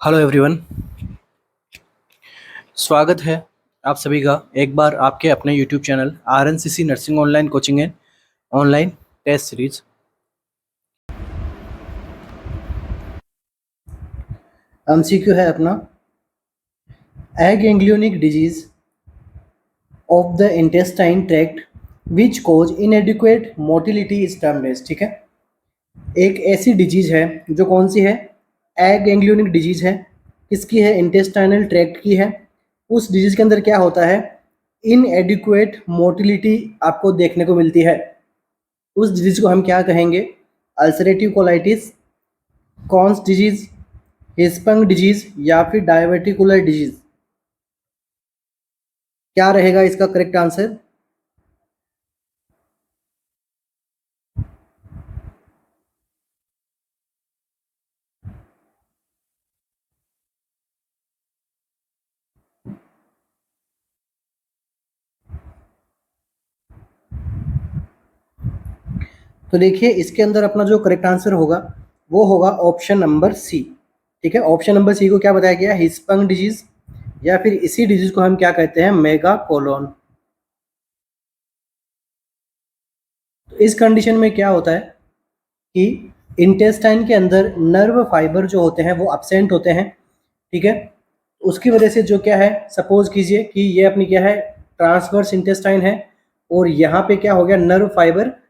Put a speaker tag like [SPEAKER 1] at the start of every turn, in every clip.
[SPEAKER 1] Hello everyone. स्वागत है आप सभी का एक बार आपके अपने YouTube channel RNCC nursing online coaching and online test series. MCQ है अपना aganglionic disease of the intestine tract which cause inadequate motility is termed as. ठीक है, एक ऐसी डिजीज है जो कौन सी है, एगेंग्लियोनिक डिजीज है, किसकी है, इंटेस्टाइनल ट्रैक्ट की है। उस डिजीज के अंदर क्या होता है, इनएडिक्वेट मोटिलिटी आपको देखने को मिलती है। उस डिजीज को हम क्या कहेंगे, ulcerative colitis, Crohn's disease, Hirschsprung disease या फिर डायवर्टिकुलर डिजीज। क्या रहेगा इसका करेक्ट आंसर? तो देखिए इसके अंदर अपना जो करेक्ट आंसर होगा वो होगा ऑप्शन नंबर सी। ठीक है, ऑप्शन नंबर सी को क्या बताया गया, हिस्पंग डिजीज, या फिर इसी डिजीज को हम क्या कहते हैं, मेगा कोलोन। तो इस कंडीशन में क्या होता है कि इंटेस्टाइन के अंदर नर्व फाइबर जो होते हैं वो अब्सेंट होते हैं। ठीक है, उसकी वजह से जो क्या है, सपोज कीजिए कि ये अपनी क्या है, ट्रांसवर्स इंटेस्टाइन है और यहाँ पे क्या हो गया, नर्व फाइबर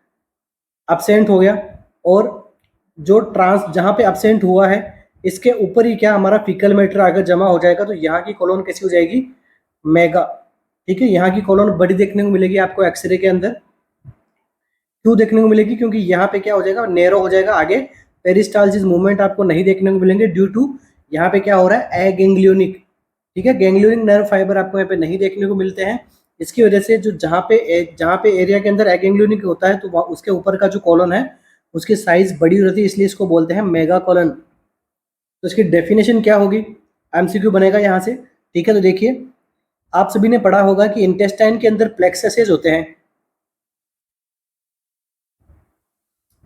[SPEAKER 1] अब्सेंट हो गया, और जो जहाँ पे अब्सेंट हुआ है इसके ऊपर ही क्या हमारा फीकल मैटर अगर जमा हो जाएगा तो यहाँ की कॉलोन कैसी हो जाएगी, मेगा। ठीक है, यहाँ की कॉलोन बड़ी देखने को मिलेगी आपको एक्सरे के अंदर। क्यों देखने को मिलेगी, क्योंकि यहाँ पे क्या हो जाएगा, नैरो हो जाएगा, आगे पेरिस्टालसिस मूवमेंट आपको नहीं देखने को मिलेंगे ड्यू टू यहाँ पे क्या हो रहा है, एगेंग्लियोनिक। ठीक है, गैंग्लियोनिक नर्व फाइबर आपको यहाँ पे नहीं देखने को मिलते हैं। इसकी वजह से जो जहाँ पे एरिया के अंदर एगेंग्लियोनिक होता है तो उसके ऊपर का जो कॉलोन है उसकी साइज बड़ी रहती है, इसलिए इसको बोलते हैं मेगा कॉलन। तो इसकी डेफिनेशन क्या होगी, एमसीक्यू बनेगा यहाँ से। ठीक है, तो देखिए आप सभी ने पढ़ा होगा कि इंटेस्टाइन के अंदर प्लेक्ससेस होते हैं।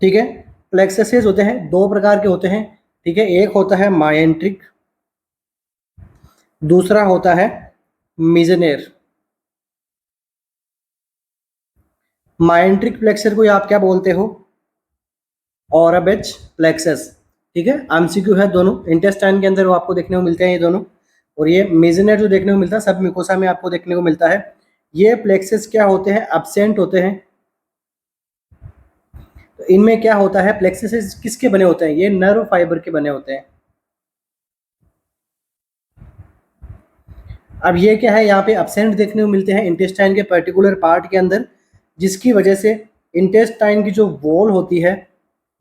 [SPEAKER 1] ठीक है, प्लेक्ससेस होते हैं, दो प्रकार के होते हैं। ठीक है, एक होता है माइएंट्रिक, दूसरा होता है मिजनेर। माइएंट्रिक प्लेक्सर को आप क्या बोलते हो, ऑरबेच प्लेक्सस। ठीक है, एमसीक्यू है, दोनों इंटेस्टाइन के अंदर वो आपको देखने को मिलते हैं ये दोनों। और ये मेजनेर जो देखने को मिलता है सब म्यूकोसा में आपको देखने को मिलता है। ये प्लेक्सस क्या होते हैं, अब्सेंट होते हैं। तो इनमें क्या होता है, प्लेक्सस किसके बने होते हैं, ये नर्व फाइबर के बने होते हैं। अब ये क्या है, यहाँ पे अब्सेंट देखने को मिलते हैं इंटेस्टाइन के पर्टिकुलर पार्ट के अंदर, जिसकी वजह से इंटेस्टाइन की जो वॉल होती है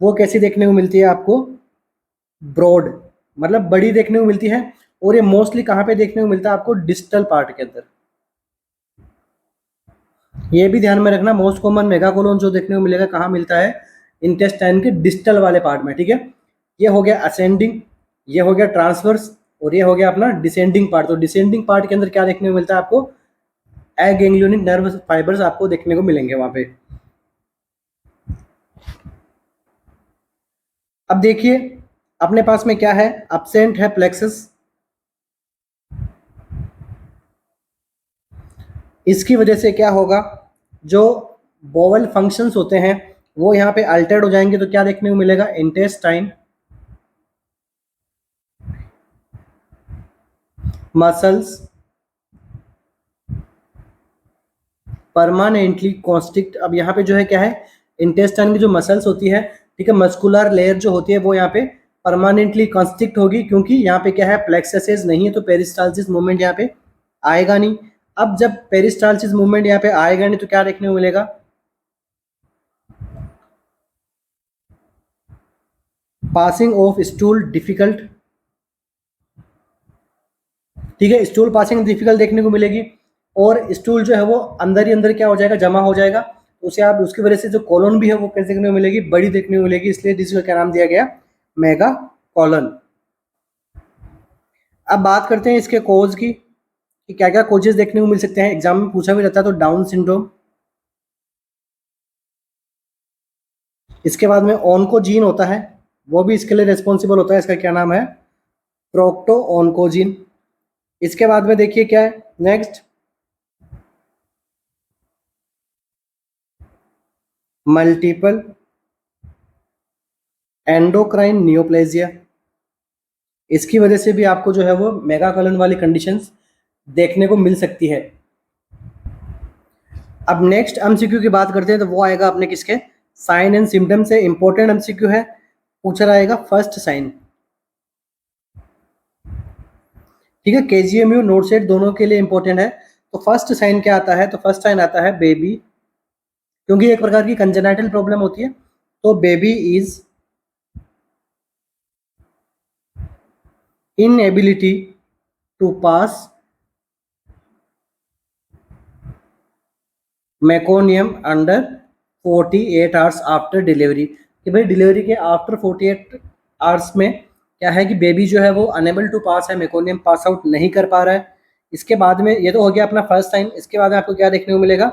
[SPEAKER 1] वो कैसी देखने को मिलती है आपको, ब्रॉड, मतलब बड़ी देखने को मिलती है। और ये मोस्टली कहाँ पे देखने को मिलता है आपको, डिस्टल पार्ट के अंदर। ये भी ध्यान में रखना, मोस्ट कॉमन मेगाकोलोन जो देखने को मिलेगा कहाँ मिलता है, इंटेस्टाइन के डिस्टल वाले पार्ट में। ठीक है, ये हो गया असेंडिंग, ये हो गया ट्रांसवर्स, और ये हो गया अपना डिसेंडिंग पार्ट। तो डिसेंडिंग पार्ट के अंदर क्या देखने को मिलता है आपको, एगेंग्लियोनिक नर्व फाइबर्स आपको देखने को मिलेंगे वहां पे। अब देखिए अपने पास में क्या है, अब्सेंट है प्लेक्सस। इसकी वजह से क्या होगा, जो बोवल फंक्शंस होते हैं वो यहाँ पे अल्टर्ड हो जाएंगे। तो क्या देखने को मिलेगा, इंटेस्टाइन मसल्स परमानेंटली कॉन्स्ट्रिक्ट। अब यहाँ पे जो है क्या है, इंटेस्टाइन की जो मसल्स होती है, ठीक है, मस्कुलर लेयर जो होती है वो यहाँ पे परमानेंटली कॉन्स्ट्रिक्ट होगी, क्योंकि यहाँ पे क्या है, प्लेक्ससेस नहीं है तो पेरिस्टालसिस मूवमेंट यहाँ पे आएगा नहीं। अब जब पेरिस्टालसिस मूवमेंट यहाँ पे आएगा नहीं तो क्या देखने को मिलेगा, पासिंग ऑफ स्टूल डिफिकल्ट। ठीक है, स्टूल पासिंग डिफिकल्ट देखने को मिलेगी, और स्टूल जो है वो अंदर ही अंदर क्या हो जाएगा, जमा हो जाएगा। उसे आप उसकी वजह से जो कॉलोन भी है वो कैसे देखने को मिलेगी, बड़ी देखने को मिलेगी, इसलिए जिसका क्या नाम दिया गया, मेगा कॉलन। अब बात करते हैं इसके कोज की कि क्या क्या कोजेस देखने को मिल सकते हैं, एग्जाम में पूछा भी रहता है। तो डाउन सिंड्रोम, इसके बाद में ऑनकोजीन होता है, वो भी इसके लिए रिस्पॉन्सिबल होता है, इसका क्या नाम है, प्रोक्टो ऑनकोजिन। इसके बाद में देखिए क्या है नेक्स्ट, मल्टीपल एंडोक्राइन नियोप्लेजिया। इसकी वजह से भी आपको जो है वो मेगाकोलन वाली कंडीशंस देखने को मिल सकती है। अब नेक्स्ट एमसीक्यू की बात करते हैं तो वो आएगा अपने किसके, साइन एंड सिम्टम से। इंपॉर्टेंट एमसीक्यू है, पूछा रहेगा फर्स्ट साइन। ठीक है, केजीएमयू नोट सेट दोनों के लिए इंपॉर्टेंट है। तो फर्स्ट साइन क्या आता है, तो फर्स्ट साइन आता है बेबी, क्योंकि एक प्रकार की कंजेनाइटल प्रॉब्लम होती है, तो baby is inability to pass meconium under 48 hours after delivery. कि भाई डिलीवरी के आफ्टर 48 आवर्स में क्या है कि बेबी जो है वो अनेबल टू पास है, मेकोनियम पास आउट नहीं कर पा रहा है। इसके बाद में ये तो हो गया अपना फर्स्ट साइन। इसके बाद में आपको क्या देखने को मिलेगा,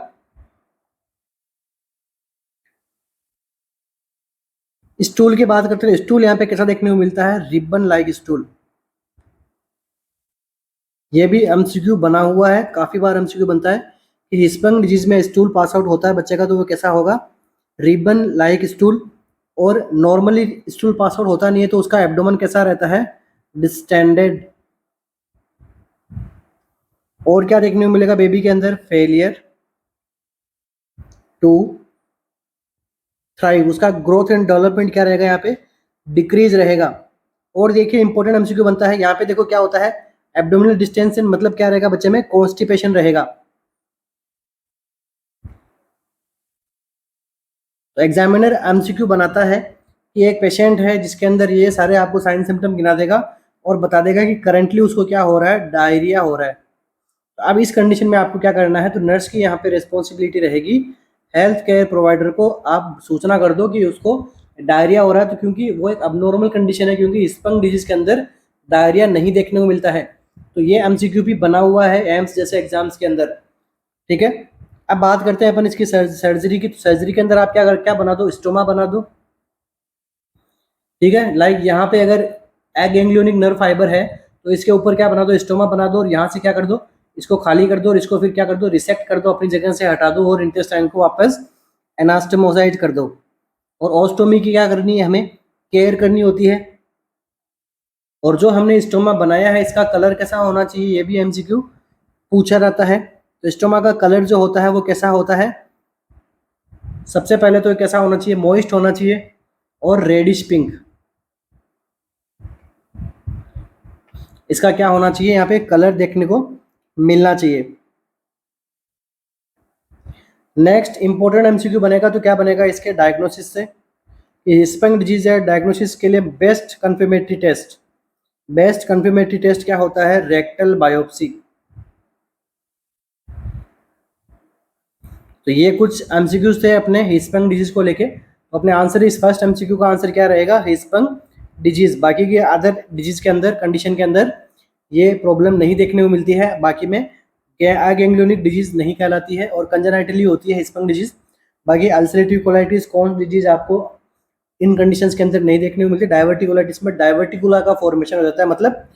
[SPEAKER 1] स्टूल की बात करते हैं। स्टूल यहाँ पे कैसा देखने को मिलता है, रिबन लाइक स्टूल। ये भी एमसीक्यू बना हुआ है, काफी बार एमसीक्यू बनता है कि हिस्पंग डिजीज में स्टूल पास आउट होता है बच्चे का, तो वो कैसा होगा, रिबन लाइक स्टूल। और नॉर्मली स्टूल पास आउट होता नहीं है तो उसका एब्डोमेन कैसा रहता है, डिस्टेंडेड। और क्या देखने को मिलेगा बेबी के अंदर, फेलियर टू थ्राइव। उसका ग्रोथ एंड डेवलपमेंट क्या रहेगा यहाँ पे, डिक्रीज रहेगा। और देखिए इंपॉर्टेंट एमसीक्यू बनता है यहाँ पे, देखो क्या होता है, एब्डोमिनल डिस्टेंशन मतलब क्या रहेगा बच्चे में, कॉन्स्टिपेशन रहेगा। तो एग्जामिनर एमसीक्यू बनाता है कि एक पेशेंट है जिसके अंदर ये सारे आपको साइन सिम्टम गिना देगा और बता देगा कि करंटली उसको क्या हो रहा है, डायरिया हो रहा है। तो अब इस कंडीशन में आपको क्या करना है, तो नर्स की यहाँ पे रिस्पॉन्सिबिलिटी रहेगी, हेल्थ केयर प्रोवाइडर को आप सूचना कर दो कि उसको डायरिया हो रहा है। तो क्योंकि वो एक अबनॉर्मल कंडीशन है, क्योंकि स्पंग डिजीज के अंदर डायरिया नहीं देखने को मिलता है। तो ये एमसीक्यू भी बना हुआ है एम्स जैसे एग्जाम्स के अंदर। ठीक है, अब बात करते हैं अपन इसकी सर्जरी की। तो सर्जरी के अंदर आप क्या बना दो, स्टोमा बना दो। ठीक है, लाइक यहाँ पे अगर एग गैंग्लियोनिक नर्व फाइबर है तो इसके ऊपर क्या बना दो, स्टोमा बना दो, और यहाँ से क्या कर दो, इसको खाली कर दो, और इसको फिर क्या कर दो, रिसेक्ट कर दो, अपनी जगह से हटा दो, और इंटेस्टाइन को वापस एनास्टमोसाइज कर दो। और ऑस्टोमी की क्या करनी है, हमें केयर करनी होती है। और जो हमने स्टोमा बनाया है इसका कलर कैसा होना चाहिए, ये भी एमसीक्यू पूछा जाता है। तो स्टोमा का कलर जो होता है वो कैसा होता है, सबसे पहले तो कैसा होना चाहिए, मॉइस्ट होना चाहिए और रेडिश पिंक। इसका क्या होना चाहिए, यहाँ पे कलर देखने को मिलना चाहिए। नेक्स्ट इंपॉर्टेंट एमसीक्यू बनेगा तो क्या बनेगा, इसके डायग्नोसिस से। स्पंग डिजीज है, डायग्नोसिस के लिए best confirmatory test, best confirmatory test क्या होता है, रेक्टल बायोप्सी। तो ये कुछ एमसीक्यूज थे अपने हिस्पंग डिजीज को लेके। तो अपने आंसर, इस फर्स्ट एमसीक्यू का आंसर क्या रहेगा, हिस्पंग डिजीज। बाकी के अदर डिजीज के अंदर, कंडीशन के अंदर ये प्रॉब्लम नहीं देखने को मिलती है। बाकी में गैंग्लियोनिक डिजीज नहीं कहलाती है और कंजेनाइटली होती है हिस्पंग डिजीज। बाकी अल्सरेटिव कोलाइटिस, कौन डिजीज आपको इन कंडीशंस के अंदर नहीं देखने को मिलती। डायवर्टिकुलाइटिस में डायवर्टिकुला का फॉर्मेशन हो जाता है, मतलब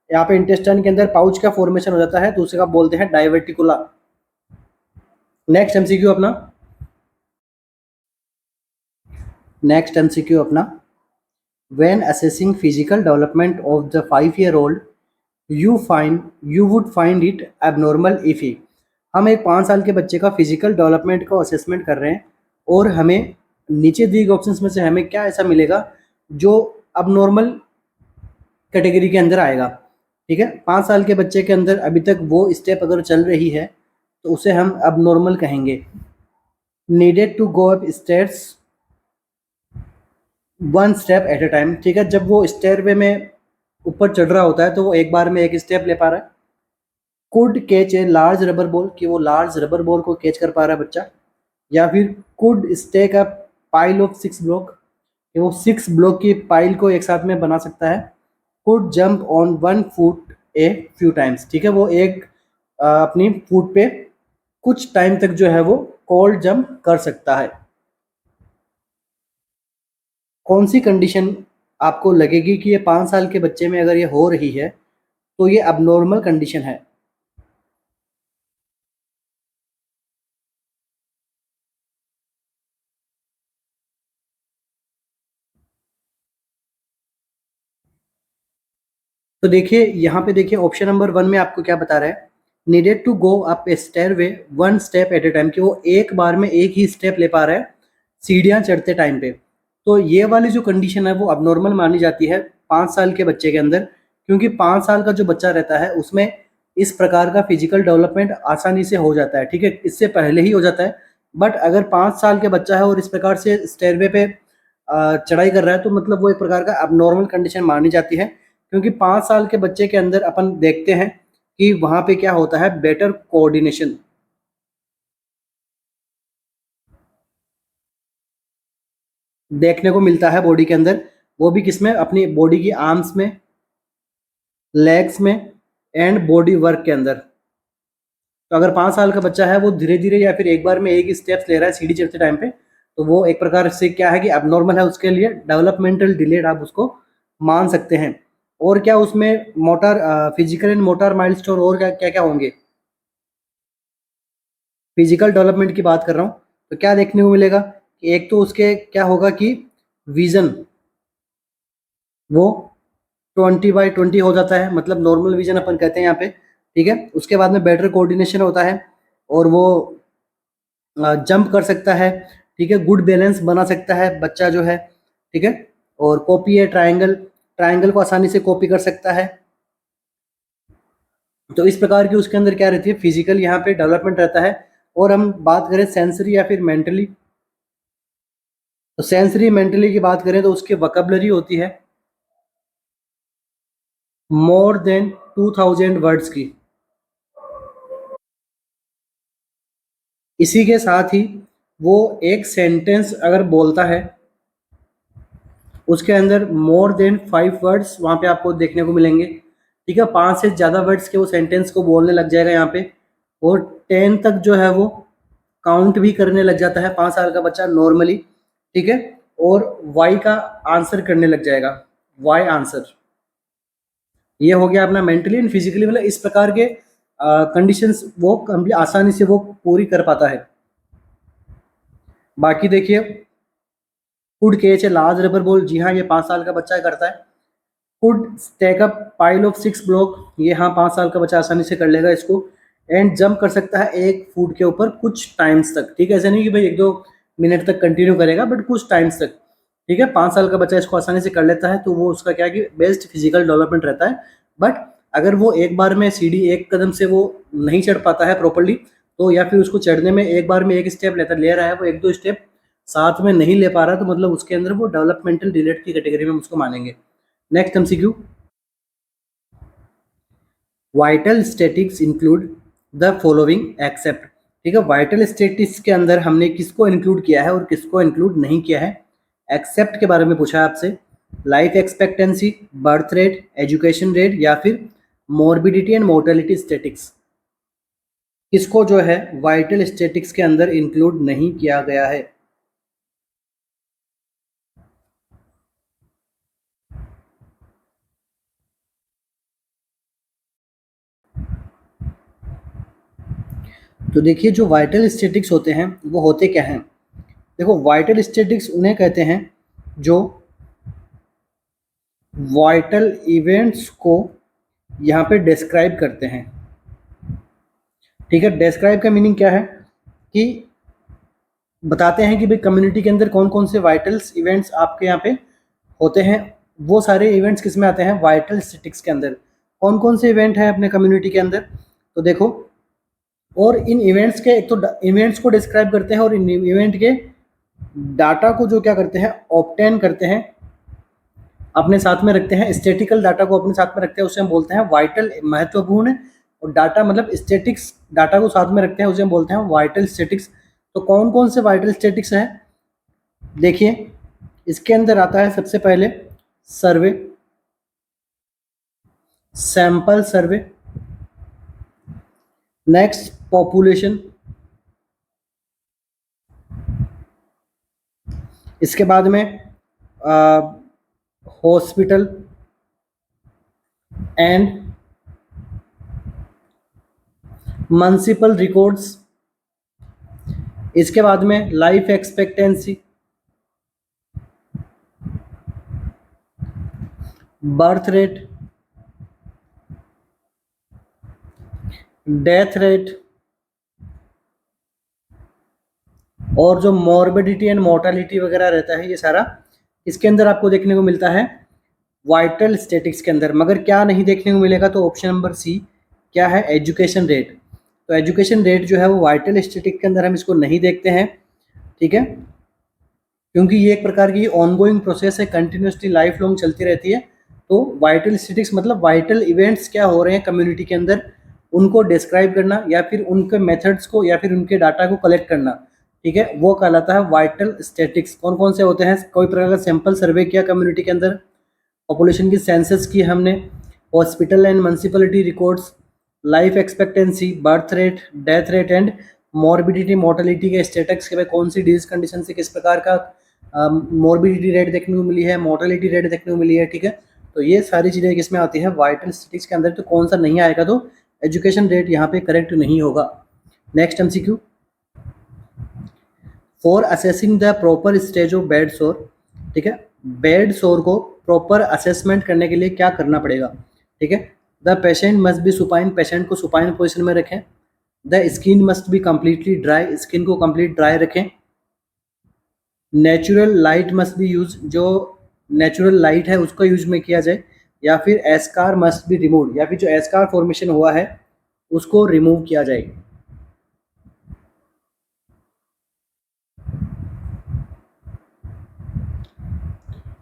[SPEAKER 1] यहाँ पे इंटेस्टाइन के अंदर पाउच का फॉर्मेशन हो जाता है, तो उसे का बोलते हैं डायवर्टिकुला। नेक्स्ट एमसीक्यू अपना, नेक्स्ट एमसीक्यू अपना, when assessing physical development of the 5-year-old you would find it abnormal if he। हम एक 5 साल के बच्चे का फिजिकल डेवलपमेंट का असेसमेंट कर रहे हैं और हमें नीचे दिए गए ऑप्शंस में से हमें क्या ऐसा मिलेगा जो अबनॉर्मल कैटेगरी के अंदर आएगा। ठीक है, 5 साल के बच्चे के अंदर अभी तक वो स्टेप अगर चल रही है तो उसे हम अबनॉर्मल कहेंगे। Needed to go up stairs 1 step at a time. ठीक है, जब वो स्टेयरवे में ऊपर चढ़ रहा होता है तो वो एक बार में एक स्टेप ले पा रहा है। Could catch a large rubber ball, कि वो लार्ज रबर बॉल को कैच कर पा रहा है बच्चा। या फिर could stack a pile of 6 block, कि वो 6 ब्लॉक की पाइल को एक साथ में बना सकता है। Could jump on 1 foot a few times. ठीक है, वो एक अपनी फुट पे कुछ टाइम तक जो है वो कोल्ड जंप कर सकता है। कौन सी कंडीशन आपको लगेगी कि ये 5 साल के बच्चे में अगर ये हो रही है तो ये अबनॉर्मल कंडीशन है। तो देखिए यहाँ पे देखिए ऑप्शन नंबर 1 में आपको क्या बता रहा है, needed to go up a stairway 1 step at a time, कि वो एक बार में एक ही स्टेप ले पा रहा है सीढ़ियाँ चढ़ते टाइम पे। तो ये वाली जो कंडीशन है वो अबनॉर्मल मानी जाती है 5 साल के बच्चे के अंदर, क्योंकि 5 साल का जो बच्चा रहता है उसमें इस प्रकार का फिजिकल डेवलपमेंट आसानी से हो जाता है, ठीक है, इससे पहले ही हो जाता है। बट अगर 5 साल के बच्चा है और इस प्रकार से स्टेयरवे पे चढ़ाई कर रहा है तो मतलब वो एक प्रकार का अबनॉर्मल कंडीशन मानी जाती है, क्योंकि 5 साल के बच्चे के अंदर अपन देखते हैं कि वहाँ पे क्या होता है, बेटर कोऑर्डिनेशन देखने को मिलता है बॉडी के अंदर, वो भी किसमें, अपनी बॉडी की आर्म्स में, लेग्स में एंड बॉडी वर्क के अंदर। तो अगर 5 साल का बच्चा है वो धीरे धीरे या फिर एक बार में एक ही स्टेप्स ले रहा है सीढ़ी चढ़ते टाइम पे, तो वो एक प्रकार से क्या है कि अबनॉर्मल है, उसके लिए डेवलपमेंटल डिलेड आप उसको मान सकते हैं। और क्या उसमें motor physical and motor milestone और क्या क्या क्या होंगे, फिजिकल डेवलपमेंट की बात कर रहा हूँ, तो क्या देखने को मिलेगा कि एक तो उसके क्या होगा कि विजन वो 20/20 हो जाता है, मतलब नॉर्मल विजन अपन कहते हैं यहाँ पे, ठीक है। उसके बाद में बेटर कोऑर्डिनेशन होता है और वो जंप कर सकता है, ठीक है, गुड बैलेंस बना सकता है बच्चा जो है, ठीक है। और कॉपी है ट्रायंगल, ट्रायंगल को आसानी से कॉपी कर सकता है। तो इस प्रकार की उसके अंदर क्या रहती है, फिजिकल यहाँ पे डेवलपमेंट रहता है। और हम बात करें सेंसरी या फिर मेंटली, तो सेंसरी मेंटली की बात करें तो उसकी वोकैबुलरी होती है मोर देन 2000 वर्ड्स की। इसी के साथ ही वो एक सेंटेंस अगर बोलता है उसके अंदर मोर देन 5 वर्ड्स वहाँ पे आपको देखने को मिलेंगे, ठीक है, 5 से ज़्यादा वर्ड्स के वो सेंटेंस को बोलने लग जाएगा यहाँ पे। और 10 तक जो है वो काउंट भी करने लग जाता है 5 साल का बच्चा नॉर्मली, ठीक है। और वाई का आंसर करने लग जाएगा, वाई आंसर। ये हो गया अपना मेंटली एंड फिजिकली, मतलब इस प्रकार के कंडीशंस वो कंप्लीट आसानी से वो पूरी कर पाता है। बाकी देखिए could catch a large rubber ball, जी हाँ ये 5 साल का बच्चा करता है। Could stack up pile of 6 block, ये हाँ 5 साल का बच्चा आसानी से कर लेगा इसको। एंड जंप कर सकता है एक फुट के ऊपर कुछ टाइम्स तक, ठीक है, ऐसा नहीं कि भाई 1-2 मिनट तक कंटिन्यू करेगा, बट कुछ टाइम्स तक, ठीक है। 5 साल का बच्चा इसको आसानी से कर लेता है, तो वो उसका क्या है कि बेस्ट फिजिकल डेवलपमेंट रहता है। बट अगर वो एक बार में सीढ़ी एक कदम से वो नहीं चढ़ पाता है प्रॉपरली, तो या फिर उसको चढ़ने में एक बार में एक स्टेप लेता ले रहा है, वो 1-2 स्टेप साथ में नहीं ले पा रहा, तो मतलब उसके अंदर वो डेवलपमेंटल डिलेट की कैटेगरी में हम उसको मानेंगे। Next MCQ, vital statics include the following except, ठीक है, वाइटल स्टैटिक्स के अंदर हमने किसको इंक्लूड किया है और किसको इंक्लूड नहीं किया है, एक्सेप्ट के बारे में पूछा है आपसे। Life expectancy, birth rate, education rate या फिर मोर्बिडिटी एंड मोर्टेलिटी स्टैटिक्स, किसको जो है वाइटल स्टैटिक्स के अंदर इंक्लूड नहीं किया गया है। तो देखिए जो वाइटल स्टैटिक्स होते हैं वो होते क्या हैं, देखो वाइटल स्टैटिक्स उन्हें कहते हैं जो वाइटल इवेंट्स को यहाँ पे डिस्क्राइब करते हैं, ठीक है। डिस्क्राइब का मीनिंग क्या है कि बताते हैं कि भाई कम्युनिटी के अंदर कौन कौन से वाइटल्स इवेंट्स आपके यहाँ पे होते हैं। वो सारे इवेंट्स किस में आते हैं, वाइटल स्टैटिक्स के अंदर। कौन कौन से इवेंट हैं अपने कम्युनिटी के अंदर, तो देखो, और इन इवेंट्स के एक तो इवेंट्स को डिस्क्राइब करते हैं और इन इवेंट के डाटा को जो क्या करते हैं ऑब्टेन करते हैं, अपने साथ में रखते हैं, स्टैटिकल डाटा को अपने साथ में रखते हैं, उसे हम बोलते हैं वाइटल महत्वपूर्ण। और डाटा मतलब स्टैटिक्स डाटा को साथ में रखते हैं, उसे हम बोलते हैं वाइटल स्टैटिक्स। तो कौन कौन से वाइटल स्टैटिक्स हैं, देखिए इसके अंदर आता है सबसे पहले सर्वे, सैंपल सर्वे, नेक्स्ट पॉपुलेशन, इसके बाद में हॉस्पिटल एंड म्युनिसिपल रिकॉर्ड्स। इसके बाद में life expectancy, birth rate, death rate, और जो मॉर्बिडिटी एंड मोर्टालिटी वगैरह रहता है, ये सारा इसके अंदर आपको देखने को मिलता है वाइटल स्टैटिक्स के अंदर। मगर क्या नहीं देखने को मिलेगा, तो ऑप्शन नंबर सी क्या है, एजुकेशन रेट। तो एजुकेशन रेट जो है वो वाइटल स्टैटिक के अंदर हम इसको नहीं देखते हैं, ठीक है, क्योंकि ये एक प्रकार की ऑनगोइंग प्रोसेस है, कंटिन्यूसली लाइफ लॉन्ग चलती रहती है। तो वाइटल स्टैटिक्स मतलब वाइटल इवेंट्स क्या हो रहे हैं कम्युनिटी के अंदर, उनको डिस्क्राइब करना या फिर उनके मेथड्स को या फिर उनके डाटा को कलेक्ट करना, ठीक है, वो कहलाता है वाइटल स्टैटिक्स। कौन कौन से होते हैं, कोई प्रकार का सैंपल सर्वे किया कम्युनिटी के अंदर, पॉपुलेशन की सेंसस की हमने, hospital and municipality records, life expectancy, birth rate, death rate and morbidity mortality के स्टेटस के भाई कौन सी डिजीज कंडीशन से किस प्रकार का मॉर्बिडिटी रेट देखने को मिली है, मोर्टेलिटी रेट देखने को मिली है, ठीक है। तो ये सारी चीज़ें किसमें आती है, वाइटल स्टैटिक्स के अंदर। तो कौन सा नहीं आएगा, तो एजुकेशन रेट यहाँ पे करेक्ट नहीं होगा। Next MCQ, for assessing the proper stage of bed सोर, ठीक है, बेड सोर को प्रॉपर असेसमेंट करने के लिए क्या करना पड़ेगा, ठीक है। The patient must be supine, patient को सुपाइन पोजिशन में रखें। The skin must be completely dry, skin को कम्प्लीट ड्राई रखें। Natural light must be use, जो नेचुरल लाइट है उसका यूज में किया जाए, या फिर एस्कार मस्ट बी रिमूव, या फिर जो एस्कार फॉर्मेशन हुआ है उसको रिमूव किया जाए।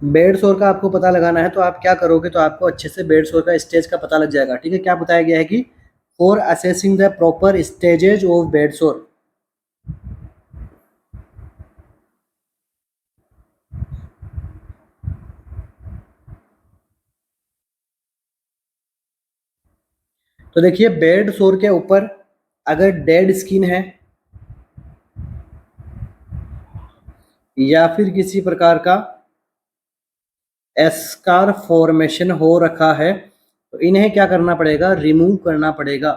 [SPEAKER 1] बेड सोर का आपको पता लगाना है, तो आप क्या करोगे, तो आपको अच्छे से बेड सोर का स्टेज का पता लग जाएगा, ठीक है। क्या बताया गया है कि for assessing the proper stages of bed सोर, तो देखिए बेड सोर के ऊपर अगर डेड स्किन है या फिर किसी प्रकार का एस्कार फॉर्मेशन हो रखा है, तो इन्हें क्या करना पड़ेगा, रिमूव करना पड़ेगा।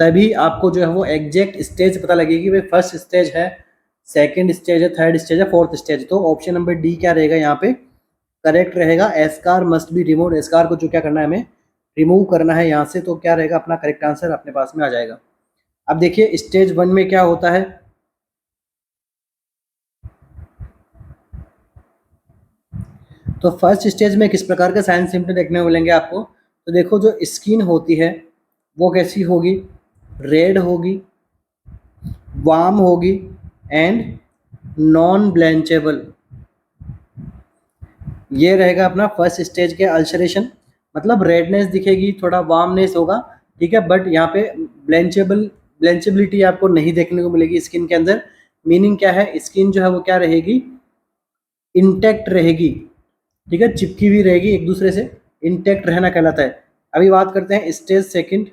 [SPEAKER 1] तभी आपको जो है वो एग्जैक्ट स्टेज पता लगेगी, भाई फर्स्ट स्टेज है, सेकंड स्टेज है, थर्ड स्टेज है, फोर्थ स्टेज। तो ऑप्शन नंबर डी क्या रहेगा यहाँ पे, करेक्ट रहेगा। एस्कार मस्ट बी रिमूव, एस्कार को जो क्या करना है, हमें रिमूव करना है यहाँ से। तो क्या रहेगा, अपना करेक्ट आंसर अपने पास में आ जाएगा। अब देखिए स्टेज 1 में क्या होता है, तो फर्स्ट स्टेज में किस प्रकार का साइन सिम्टम देखने को मिलेंगे आपको, तो देखो जो स्किन होती है वो कैसी होगी, रेड होगी, वार्म होगी एंड नॉन ब्लेंचेबल। ये रहेगा अपना फर्स्ट स्टेज के अल्सरेशन, मतलब रेडनेस दिखेगी, थोड़ा वार्मनेस होगा, ठीक है, बट यहाँ पे ब्लेंचेबिलिटी आपको नहीं देखने को मिलेगी स्किन के अंदर। मीनिंग क्या है, स्किन जो है वो क्या रहेगी, इंटैक्ट रहेगी, ठीक है, चिपकी हुई रहेगी एक दूसरे से, इंटैक्ट रहना कहलाता है। अभी बात करते हैं स्टेज सेकंड,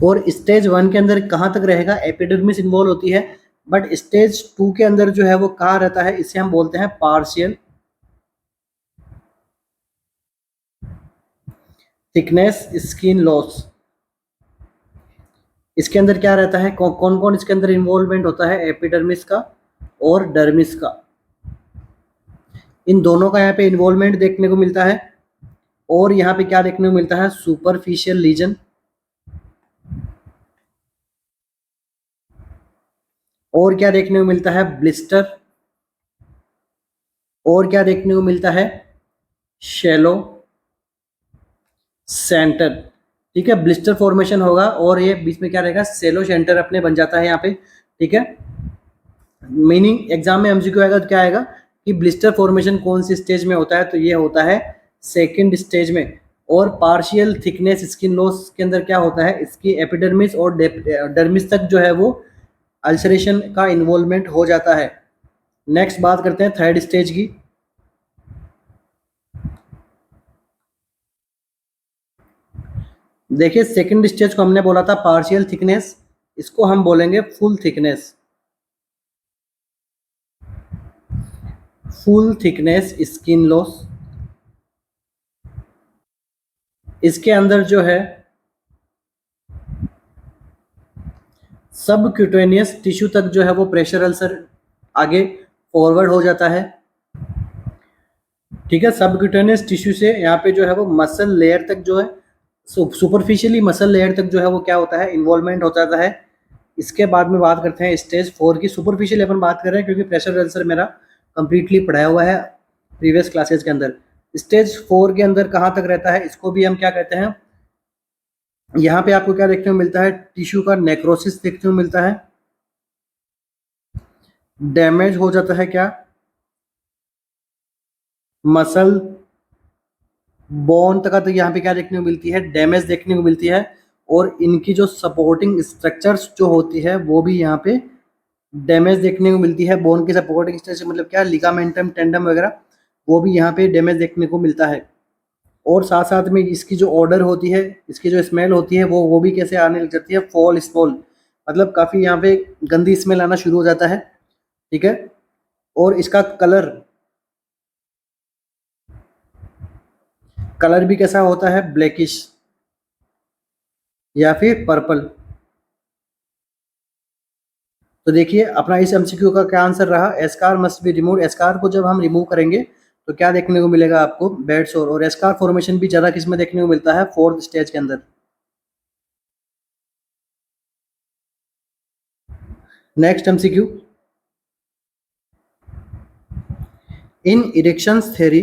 [SPEAKER 1] और स्टेज 1 के अंदर कहाँ तक रहेगा, एपिडर्मिस इन्वॉल्व होती है, बट स्टेज 2 के अंदर जो है वो कहाँ रहता है, इसे हम बोलते हैं पार्शियल थिकनेस स्किन लॉस। इसके अंदर क्या रहता है, कौन कौन इसके अंदर इन्वॉल्वमेंट होता है, एपिडर्मिस का और डर्मिस का, इन दोनों का यहाँ पे इन्वॉल्वमेंट देखने को मिलता है। और यहाँ पे क्या देखने को मिलता है, सुपरफिशियल लीजन, और क्या देखने को मिलता है, ब्लिस्टर, और क्या देखने को मिलता है, शैलो सेंटर, ठीक है, ब्लिस्टर फॉर्मेशन होगा और ये बीच में क्या रहेगा, सेलो सेंटर अपने बन जाता है यहाँ पे, ठीक है। मीनिंग एग्जाम में एमसीक्यू आएगा तो क्या आएगा कि ब्लिस्टर फॉर्मेशन कौन सी स्टेज में होता है, तो ये होता है सेकंड स्टेज में। और पार्शियल थिकनेस स्किन लॉस के अंदर क्या होता है, इसकी एपिडर्मिस और डर्मिस तक जो है वो अल्सरेशन का इन्वॉल्वमेंट हो जाता है। नेक्स्ट बात करते हैं थर्ड स्टेज की। देखिए सेकंड स्टेज को हमने बोला था पार्शियल थिकनेस, इसको हम बोलेंगे full thickness, full thickness skin loss. इसके अंदर जो है सब क्यूटेनियस टिश्यू तक जो है वो प्रेशर अल्सर आगे फॉरवर्ड हो जाता है। ठीक है, सब क्यूटेनियस टिश्यू से यहाँ पे जो है वो मसल लेयर तक जो है सुपरफिशियली मसल लेयर तक जो है वो क्या होता है, इन्वॉल्वमेंट हो जाता है। इसके बाद में बात करते हैं स्टेज 4 की। सुपरफिशियल अपन बात कर रहे हैं क्योंकि प्रेशर अल्सर मेरा कंप्लीटली पढ़ाया हुआ है प्रीवियस क्लासेस के अंदर। स्टेज 4 के अंदर कहाँ तक रहता है, इसको भी हम क्या कहते हैं, यहाँ पे आपको क्या देखने को मिलता है, टिश्यू का नेक्रोसिस देखने को मिलता है, डैमेज हो जाता है क्या, मसल बोन तक यहाँ पे क्या देखने को मिलती है, डैमेज देखने को मिलती है। और इनकी जो सपोर्टिंग स्ट्रक्चर्स जो होती है वो भी यहाँ पे डैमेज देखने को मिलती है। बोन की सपोर्टिंग स्ट्रक्चर मतलब क्या, लिगामेंटम, टेंडम वगैरह, वो भी यहाँ पे डैमेज देखने को मिलता है। और साथ साथ में इसकी जो ऑर्डर होती है, इसकी जो स्मेल होती है वो भी कैसे आने लग जाती है, फॉल स्मॉल, मतलब काफ़ी यहाँ पे गंदी स्मेल आना शुरू हो जाता है। ठीक है, और इसका कलर कलर भी कैसा होता है, ब्लैकिश या फिर पर्पल। तो देखिए अपना इस एमसीक्यू का क्या आंसर रहा, एस्कार मस्ट बी रिमूव। एस्कार को जब हम रिमूव करेंगे तो क्या देखने को मिलेगा आपको, बेड सोर। और एस्कार फॉर्मेशन भी ज़्यादा किस में देखने को मिलता है, 4th स्टेज के अंदर। Next MCQ, in erections theory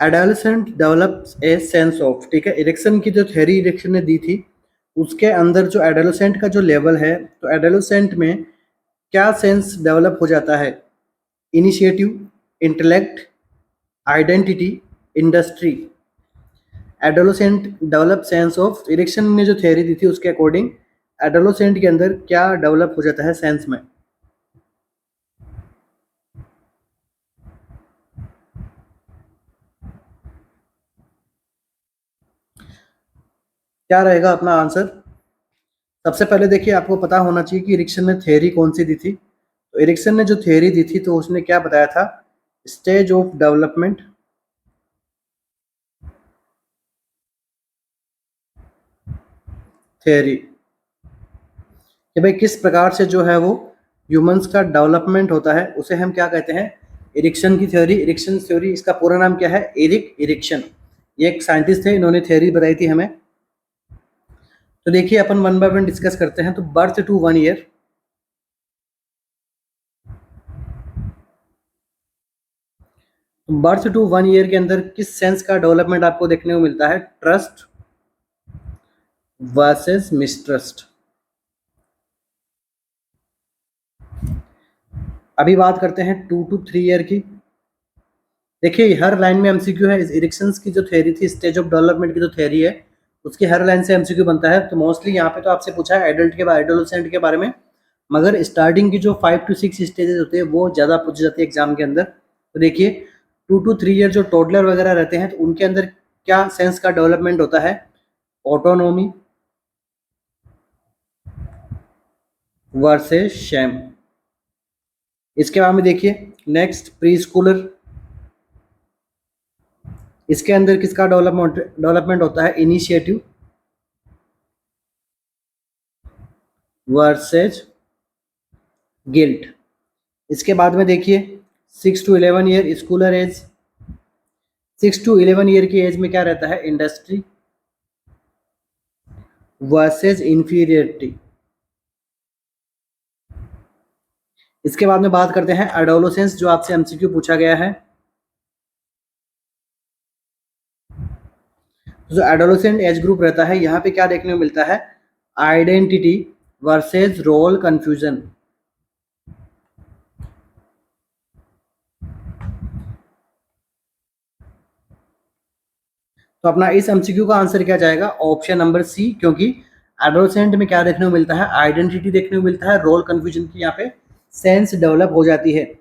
[SPEAKER 1] adolescent develops a sense of. ठीक है, इरेक्शन की जो थ्योरी इरेक्शन ने दी थी उसके अंदर जो एडोलेसेंट का जो लेवल है, तो एडोलेसेंट में क्या सेंस डेवलप हो जाता है, initiative, intellect, identity, industry. Adolescent develop sense of, erection ने जो थ्योरी दी थी उसके अकॉर्डिंग एडोलेसेंट के अंदर क्या डेवलप हो जाता है सेंस में। क्या रहेगा अपना आंसर। सबसे पहले देखिए आपको पता होना चाहिए कि इरिक्सन ने थ्योरी कौन सी दी थी। तो इरिक्सन ने जो थ्योरी दी थी तो उसने क्या बताया था, स्टेज ऑफ डेवलपमेंट थ्योरी, कि भाई किस प्रकार से जो है वो ह्यूमंस का डेवलपमेंट होता है उसे हम क्या कहते हैं, इरिक्सन की थ्योरी। इरिक्सन थ्योरी, इसका पूरा नाम क्या है, एरिक इरिक्सन। ये एक साइंटिस्ट थे, इन्होंने थ्योरी बताई थी हमें। तो देखिए अपन वन बाय वन डिस्कस करते हैं। तो birth to 1 year, birth to 1 year के अंदर किस सेंस का डेवलपमेंट आपको देखने को मिलता है, ट्रस्ट वर्सेस मिसट्रस्ट। अभी बात करते हैं 2 to 3 ईयर की। देखिए हर लाइन में एमसीक्यू है। इरिक्सन्स की जो थ्योरी थी, स्टेज ऑफ डेवलपमेंट की जो थ्योरी है, उसकी हर लाइन से एमसीक्यू बनता है। तो मोस्टली यहाँ पे तो आपसे पूछा है एडल्ट के बारे, एडोलेसेंट के बारे में, मगर स्टार्टिंग की जो 5 to 6 स्टेजेस होते हैं वो ज़्यादा पूछी जाती है एग्जाम के अंदर। तो देखिए 2 to 3 ईयर जो टोडलर वगैरह रहते हैं तो उनके अंदर क्या सेंस का डेवलपमेंट होता है, ऑटोनोमी वर्सेस शैम। इसके बाद में देखिए नेक्स्ट प्री स्कूलर, इसके अंदर किसका डेवलपमेंट होता है, इनिशिएटिव वर्सेज गिल्ट। इसके बाद में देखिए 6 to 11 year schooler age, 6 to 11 year की एज में क्या रहता है, इंडस्ट्री वर्सेज इंफीरियरिटी। इसके बाद में बात करते हैं एडोलेसेंस, जो आपसे एमसीक्यू पूछा गया है। जो एडोलेसेंट एज ग्रुप रहता है यहाँ पे क्या देखने को मिलता है, आइडेंटिटी वर्सेज रोल कंफ्यूजन। तो अपना इस एमसीक्यू का आंसर क्या जाएगा, ऑप्शन नंबर सी, क्योंकि एडोलेसेंट में क्या देखने को मिलता है, आइडेंटिटी देखने को मिलता है, रोल कंफ्यूजन की यहाँ पे सेंस डेवलप हो जाती है।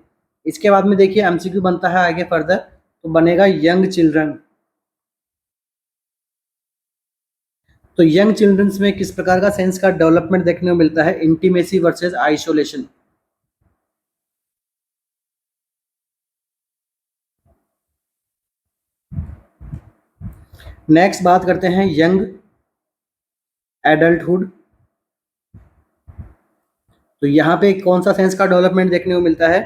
[SPEAKER 1] इसके बाद में देखिए एमसीक्यू बनता है आगे फर्दर, तो बनेगा यंग चिल्ड्रन। तो यंग चिल्ड्रंस में किस प्रकार का सेंस का डेवलपमेंट देखने को मिलता है, इंटीमेसी वर्सेस आइसोलेशन। नेक्स्ट बात करते हैं यंग एडल्टहुड। तो यहाँ पे कौन सा सेंस का डेवलपमेंट देखने को मिलता है?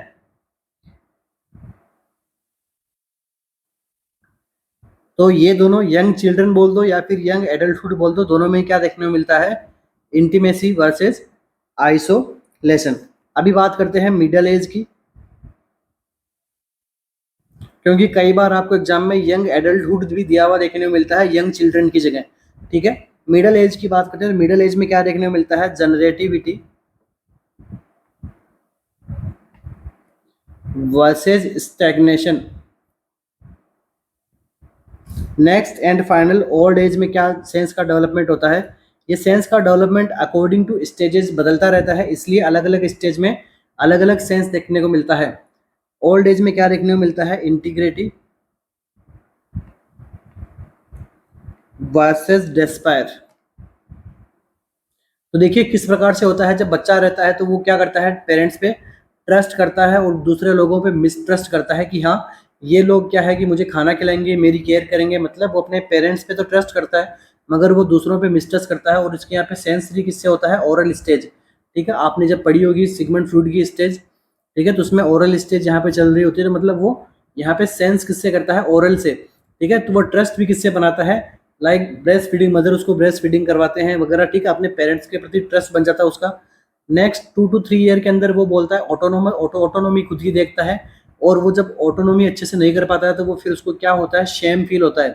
[SPEAKER 1] तो ये दोनों यंग चिल्ड्रन बोल दो या फिर यंग एडल्टहुड बोल दो, दोनों में क्या देखने को मिलता है? Intimacy versus isolation. अभी बात करते हैं मिडिल एज की, क्योंकि कई बार आपको एग्जाम में यंग एडल्टहुड भी दिया हुआ देखने को मिलता है यंग चिल्ड्रन की जगह। ठीक है, मिडिल एज की बात करते हैं। मिडिल एज में क्या देखने को मिलता है? Generativity versus stagnation. Next and final old age में क्या सेंस का डेवलपमेंट होता है? ये सेंस का डेवलपमेंट अकॉर्डिंग टू स्टेजेस बदलता रहता है, इसलिए अलग अलग स्टेज में अलग अलग सेंस देखने को मिलता है। ओल्ड एज में क्या देखने को मिलता है? Integrity versus despair. तो देखिए किस प्रकार से होता है, जब बच्चा रहता है तो वो क्या करता है? पेरेंट्स पे ट्रस्ट करता है और दूसरे लोगों पे मिसट्रस्ट करता है कि हाँ ये लोग क्या है कि मुझे खाना खिलाएंगे, मेरी केयर करेंगे। मतलब वो अपने पेरेंट्स पे तो ट्रस्ट करता है मगर वो दूसरों पे मिसट्रस्ट करता है। और इसके यहाँ पे सेंसरी किससे होता है? Oral stage. ठीक है, आपने जब पढ़ी होगी सिगमंड फ्रूड की स्टेज, ठीक है, तो उसमें ओरल स्टेज यहाँ पे चल रही होती है। तो मतलब वो यहाँ पे सेंस किससे करता है? ओरल से। ठीक है, तो वो ट्रस्ट भी किससे बनाता है? लाइक ब्रेस्ट फीडिंग, मदर उसको ब्रेस्ट फीडिंग करवाते हैं वगैरह। ठीक है, अपने पेरेंट्स के प्रति ट्रस्ट बन जाता है उसका। नेक्स्ट 2 to 3 ईयर के अंदर वो बोलता है ऑटोनोमी खुद ही देखता है। और वो जब ऑटोनोमी अच्छे से नहीं कर पाता है तो वो फिर उसको क्या होता है? शेम फील होता है।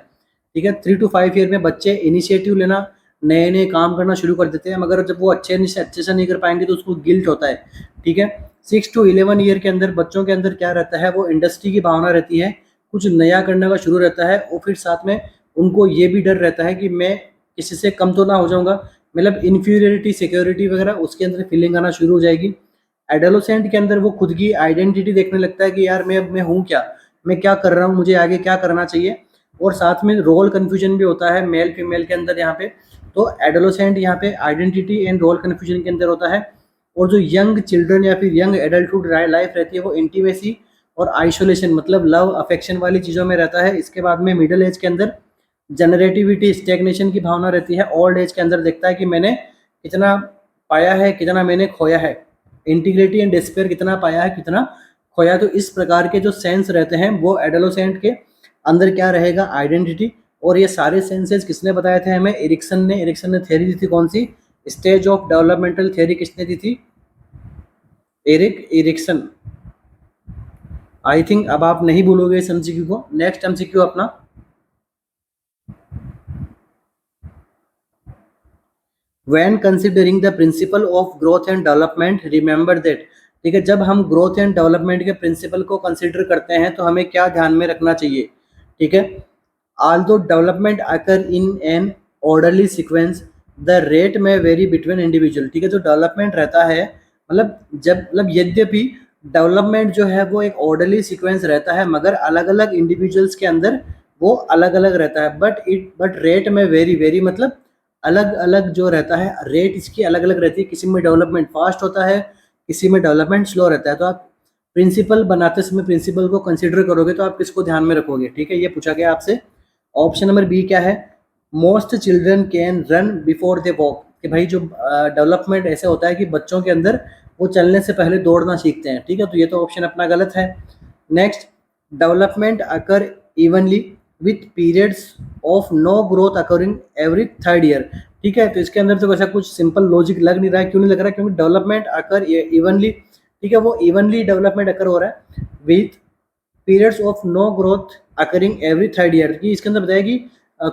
[SPEAKER 1] ठीक है, 3 to 5 ईयर में बच्चे इनिशिएटिव लेना, नए नए काम करना शुरू कर देते हैं, मगर जब वो अच्छे से नहीं कर पाएंगे तो उसको गिल्ट होता है। ठीक है, 6 to 11 ईयर के अंदर बच्चों के अंदर क्या रहता है? वो इंडस्ट्री की भावना रहती है, कुछ नया करने का शुरू रहता है। और फिर साथ में उनको ये भी डर रहता है कि मैं किसी से कम तो ना हो जाऊंगा, मतलब इन्फीरियरिटी सिक्योरिटी वगैरह उसके अंदर फीलिंग आना शुरू हो जाएगी। एडोलेसेंट के अंदर वो खुद की आइडेंटिटी देखने लगता है कि यार मैं हूँ क्या, मैं क्या कर रहा हूँ, मुझे आगे क्या करना चाहिए। और साथ में रोल कन्फ्यूजन भी होता है मेल फीमेल के अंदर यहाँ पे। तो एडोलेसेंट यहाँ पे आइडेंटिटी एंड रोल कन्फ्यूजन के अंदर होता है। और जो यंग चिल्ड्रन या फिर यंग एडल्टहुड लाइफ रहती है वो इंटीमेसी और आइसोलेशन मतलब लव अफेक्शन वाली चीज़ों में रहता है। इसके बाद में मिडिल एज के अंदर जनरेटिविटी स्टेग्नेशन की भावना रहती है। ओल्ड एज के अंदर देखता है कि मैंने कितना पाया है, कितना मैंने खोया है। इंटीग्रिटी एंड डिस्पेयर, कितना पाया है, कितना खोया। तो इस प्रकार के जो सेंस रहते हैं वो एडोलेसेंट के अंदर क्या रहेगा? आइडेंटिटी। और ये सारे सेंसेस किसने बताए थे हमें? एरिक्सन ने थ्योरी दी थी। कौन सी? स्टेज ऑफ डेवलपमेंटल थ्योरी किसने दी थी? एरिक्सन। आई थिंक अब आप नहीं भूलोगे इस एमसीक्यू को। नेक्स्ट एमसीक्यू अपना, when considering the principle of growth and development remember that। ठीक है, जब हम ग्रोथ एंड डेवलपमेंट के प्रिंसिपल को कंसिडर करते हैं तो हमें क्या ध्यान में रखना चाहिए? ठीक है, although development occur in an orderly sequence the rate may vary between individual। ठीक है, जो डेवलपमेंट रहता है मतलब यद्यपि डेवलपमेंट जो है वो एक ऑर्डरली सीक्वेंस रहता है मगर अलग अलग इंडिविजुअल्स के अंदर वो अलग अलग रहता है। बट रेट में वेरी मतलब अलग अलग जो रहता है, रेट इसकी अलग अलग रहती है। किसी में डेवलपमेंट फास्ट होता है, किसी में डेवलपमेंट स्लो रहता है। तो आप प्रिंसिपल बनाते समय प्रिंसिपल को कंसिडर करोगे तो आप किसको ध्यान में रखोगे? ठीक है, ये पूछा गया आपसे। ऑप्शन नंबर बी क्या है? Most children can run before they walk. कि भाई जो डेवलपमेंट ऐसे होता है कि बच्चों के अंदर वो चलने से पहले दौड़ना सीखते हैं। ठीक है, तो ये तो ऑप्शन अपना गलत है। Next, development occur evenly with periods of no growth occurring every 3rd year. ठीक है, तो इसके अंदर तो वैसा कुछ सिंपल लॉजिक लग नहीं रहा है। क्यों नहीं लग रहा है? क्योंकि डेवलपमेंट अकर इवनली, ठीक है, वो इवनली डेवलपमेंट अकर हो रहा है with periods of no growth occurring every 3rd year. की इसके अंदर बताया कि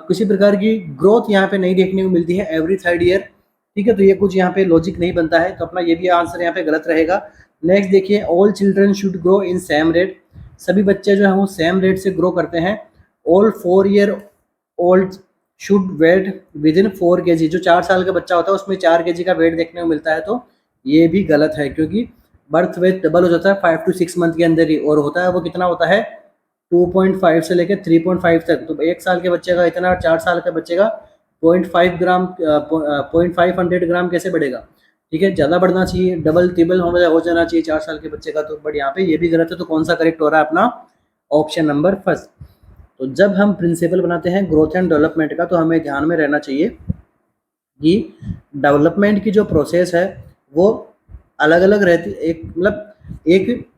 [SPEAKER 1] किसी प्रकार की ग्रोथ यहाँ पे नहीं देखने को मिलती है एवरी 3rd ईयर। ठीक है, तो ये कुछ यहाँ पे लॉजिक नहीं बनता है, तो अपना ये भी आंसर यहाँ पे गलत रहेगा। नेक्स्ट देखिए, all children should grow in same rate. सभी बच्चे जो है वो सेम रेट से ग्रो करते हैं। All 4 year old should weight within 4 kg। जो 4 साल का बच्चा होता है उसमें 4 kg का वेट देखने को मिलता है। तो ये भी गलत है क्योंकि बर्थ वेट डबल हो जाता है 5 to 6 मंथ के अंदर ही। और होता है वो कितना होता है? 2.5 से लेकर 3.5 तक। तो 1 साल के बच्चे का इतना, 4 साल के बच्चे का 0.5 ग्राम 0.500 ग्राम कैसे बढ़ेगा? ठीक है, ज़्यादा बढ़ना चाहिए, डबल ट्रिबल हो जाना चाहिए 4 साल के बच्चे का। तो बट यहाँ पे ये भी गलत है। तो कौन सा करेक्ट हो रहा है? अपना ऑप्शन नंबर फर्स्ट। तो जब हम प्रिंसिपल बनाते हैं ग्रोथ एंड डेवलपमेंट का, तो हमें ध्यान में रहना चाहिए कि डेवलपमेंट की जो प्रोसेस है वो अलग अलग रहती, एक मतलब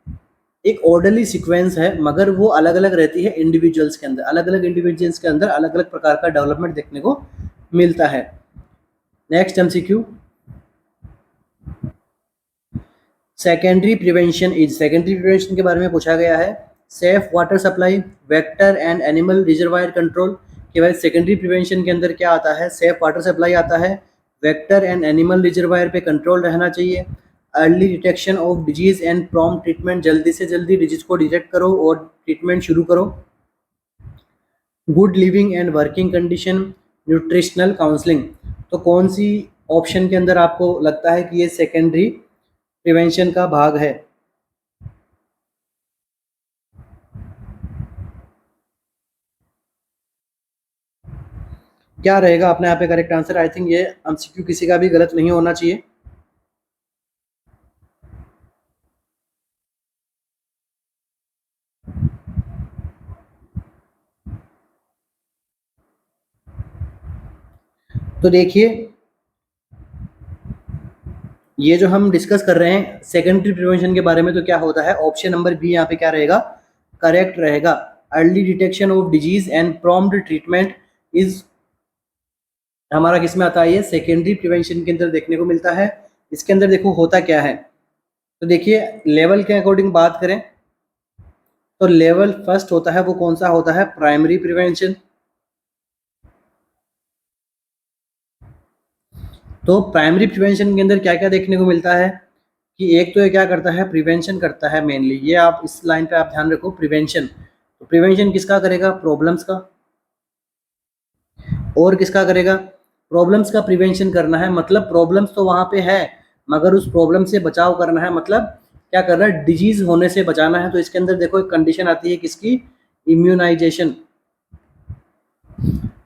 [SPEAKER 1] एक ऑर्डरली सीक्वेंस है, मगर वो अलग अलग रहती है इंडिविजुअल्स के अंदर। अलग अलग इंडिविजुअल्स के अंदर अलग अलग प्रकार का डेवलपमेंट देखने को मिलता है। नेक्स्ट एमसीक्यू, सेकेंडरी प्रिवेंशन के बारे में पूछा गया है। Safe water supply, vector and animal reservoir control के बाद सेकेंडरी प्रिवेंशन के अंदर क्या आता है? सेफ वाटर सप्लाई आता है, वेक्टर एंड एनिमल रिजर्वायर पे कंट्रोल रहना चाहिए, early detection of disease and prompt treatment, जल्दी से जल्दी डिजीज को डिटेक्ट करो और ट्रीटमेंट शुरू करो, good living and working condition, nutritional counselling. तो कौन सी ऑप्शन के अंदर आपको लगता है कि ये सेकेंडरी प्रिवेंशन का भाग है? क्या रहेगा अपने यहाँ पे करेक्ट आंसर? आई थिंक ये एमसीक्यू किसी का भी गलत नहीं होना चाहिए। तो देखिए, ये जो हम डिस्कस कर रहे हैं सेकेंडरी प्रिवेंशन के बारे में, तो क्या होता है? ऑप्शन नंबर बी यहाँ पे क्या रहेगा? करेक्ट रहेगा। Early detection of disease and prompt treatment is हमारा किस में आता है? ये सेकेंडरी प्रिवेंशन के अंदर देखने को मिलता है। इसके अंदर देखो होता क्या है, तो देखिए लेवल के अकॉर्डिंग बात करें तो लेवल फर्स्ट होता है वो कौन सा होता है? Primary prevention. तो प्राइमरी प्रिवेंशन के अंदर क्या क्या देखने को मिलता है कि एक तो ये क्या करता है? प्रिवेंशन करता है मेनली। ये आप इस लाइन पे आप ध्यान रखो, प्रिवेंशन। तो प्रिवेंशन किसका करेगा? प्रॉब्लम्स का। और किसका करेगा? प्रॉब्लम्स का प्रिवेंशन करना है, मतलब प्रॉब्लम्स तो वहां पे है मगर उस प्रॉब्लम से बचाव करना है, मतलब क्या करना है? डिजीज होने से बचाना है। तो इसके अंदर देखो एक कंडीशन आती है किसकी? इम्यूनाइजेशन।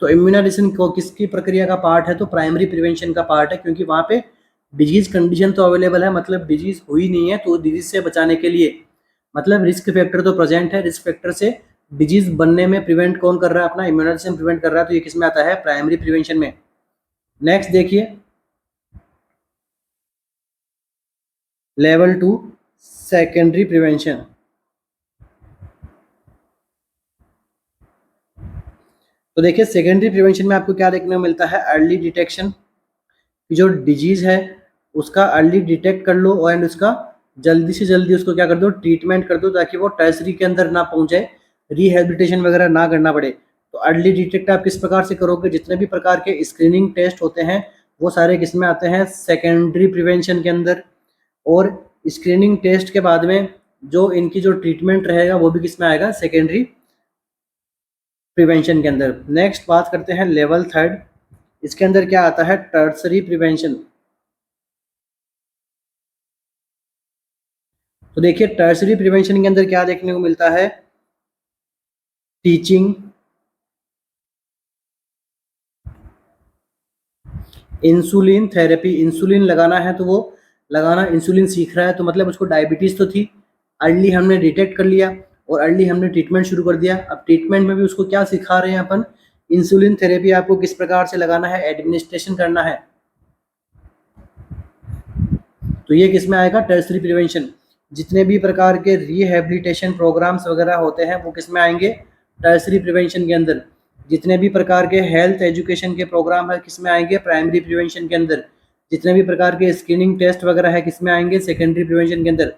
[SPEAKER 1] तो इम्यूनाइजेशन को किसकी प्रक्रिया का पार्ट है? तो प्राइमरी प्रिवेंशन का पार्ट है, क्योंकि वहां पे डिजीज कंडीशन तो अवेलेबल है, मतलब डिजीज हुई नहीं है, तो डिजीज से बचाने के लिए मतलब रिस्क फैक्टर तो प्रेजेंट है, रिस्क फैक्टर से डिजीज बनने में प्रिवेंट कौन कर रहा है? अपना इम्यूनाइजेशन प्रिवेंट कर रहा है। तो ये किस में आता है? प्राइमरी प्रिवेंशन में। नेक्स्ट देखिए, लेवल 2 सेकेंडरी प्रिवेंशन। तो देखिए सेकेंडरी प्रिवेंशन में आपको क्या देखने को मिलता है? अर्ली डिटेक्शन, जो डिजीज है उसका अर्ली डिटेक्ट कर लो एंड उसका जल्दी से जल्दी उसको क्या कर दो? ट्रीटमेंट कर दो, ताकि वो टर्सरी के अंदर ना पहुंचे, रिहेबिलिटेशन वगैरह ना करना पड़े। तो अर्ली डिटेक्ट आप किस प्रकार से करोगे? जितने भी प्रकार के स्क्रीनिंग टेस्ट होते हैं वो सारे किस में आते हैं? सेकेंडरी प्रिवेंशन के अंदर। और स्क्रीनिंग टेस्ट के बाद में जो इनकी जो ट्रीटमेंट रहेगा वो भी किस में आएगा? सेकेंडरी प्रिवेंशन के अंदर। नेक्स्ट बात करते हैं लेवल 3। इसके अंदर क्या आता है? Tertiary prevention. तो देखिए टर्सरी प्रिवेंशन के अंदर क्या देखने को मिलता है? Teaching, insulin therapy. इंसुलिन लगाना है तो वो लगाना, इंसुलिन सीख रहा है तो मतलब उसको डायबिटीज तो थी, अर्ली हमने डिटेक्ट कर लिया और अर्ली हमने ट्रीटमेंट शुरू कर दिया। अब ट्रीटमेंट में भी उसको क्या सिखा रहे हैं अपन? इंसुलिन थेरेपी आपको किस प्रकार से लगाना है, एडमिनिस्ट्रेशन करना है। तो ये किस में आएगा? Tertiary prevention. जितने भी प्रकार के रिहेबिलिटेशन प्रोग्राम्स वगैरह होते हैं वो किस में आएंगे? टर्सरी प्रिवेंशन के अंदर। जितने भी प्रकार के हेल्थ एजुकेशन के प्रोग्राम है किस में आएंगे? प्राइमरी प्रिवेंशन के अंदर। जितने भी प्रकार के स्क्रीनिंग टेस्ट वगैरह है किस में आएंगे? सेकेंडरी प्रिवेंशन के अंदर।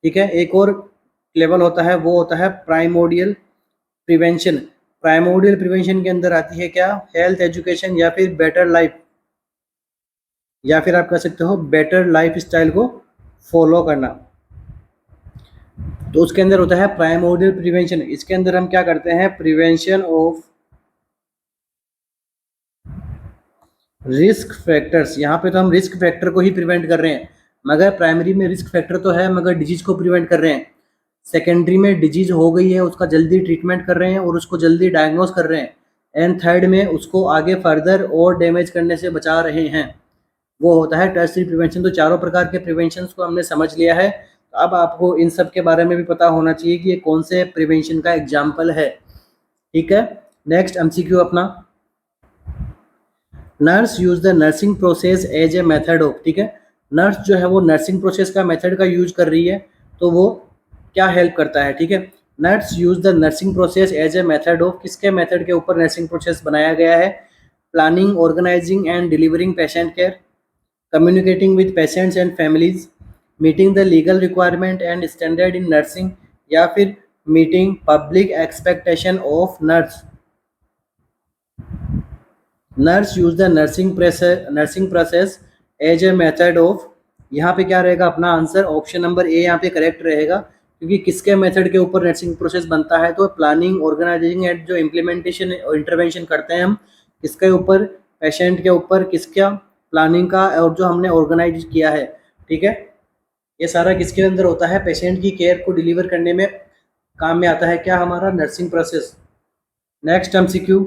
[SPEAKER 1] ठीक है, एक और लेवल होता है वो होता है प्राइमोडियल प्रिवेंशन। प्राइमोडियल प्रिवेंशन के अंदर आती है क्या? हेल्थ एजुकेशन या फिर बेटर लाइफ, या फिर आप कह सकते हो बेटर लाइफ स्टाइल को फॉलो करना। तो उसके अंदर होता है प्राइमोडियल प्रिवेंशन। इसके अंदर हम क्या करते हैं? Prevention of risk factors. यहाँ पे तो हम रिस्क फैक्टर को ही प्रिवेंट कर रहे हैं, मगर प्राइमरी में रिस्क फैक्टर तो है मगर डिजीज को प्रिवेंट कर रहे हैं। सेकेंडरी में डिजीज हो गई है उसका जल्दी ट्रीटमेंट कर रहे हैं और उसको जल्दी डायग्नोज कर रहे हैं। एंड थर्ड में उसको आगे फर्दर और डैमेज करने से बचा रहे हैं, वो होता है टर्सरी प्रिवेंशन। तो चारों प्रकार के प्रिवेंशन को हमने समझ लिया है। अब आपको इन सब के बारे में भी पता होना चाहिए कि ये कौन से प्रिवेंशन का एग्जाम्पल है। ठीक है। नेक्स्ट एमसीक्यू अपना, nurse use the nursing process as a method of, ठीक है, नर्स जो है वो नर्सिंग प्रोसेस का मेथड का यूज कर रही है, तो वो क्या हेल्प करता है, ठीक है। Nurse use the nursing process as a method of, किसके मेथड के ऊपर नर्सिंग प्रोसेस बनाया गया है, planning, organizing and delivering patient care, communicating with patients and families, meeting the legal requirement and standard in nursing, या फिर meeting public expectation of nurse. Nurse use the nursing process as a method of, यहाँ पे क्या रहेगा अपना answer, option number A यहाँ पे correct रहेगा, क्योंकि किसके मेथड के ऊपर नर्सिंग प्रोसेस बनता है, तो प्लानिंग, ऑर्गेनाइजिंग एंड जो इम्प्लीमेंटेशन और इंटरवेंशन करते हैं हम किसके ऊपर, पेशेंट के ऊपर, किसका, प्लानिंग का, और जो हमने ऑर्गेनाइज किया है, ठीक है, ये सारा किसके अंदर होता है, पेशेंट की केयर को डिलीवर करने में काम में आता है क्या, हमारा nursing process. Next MCQ,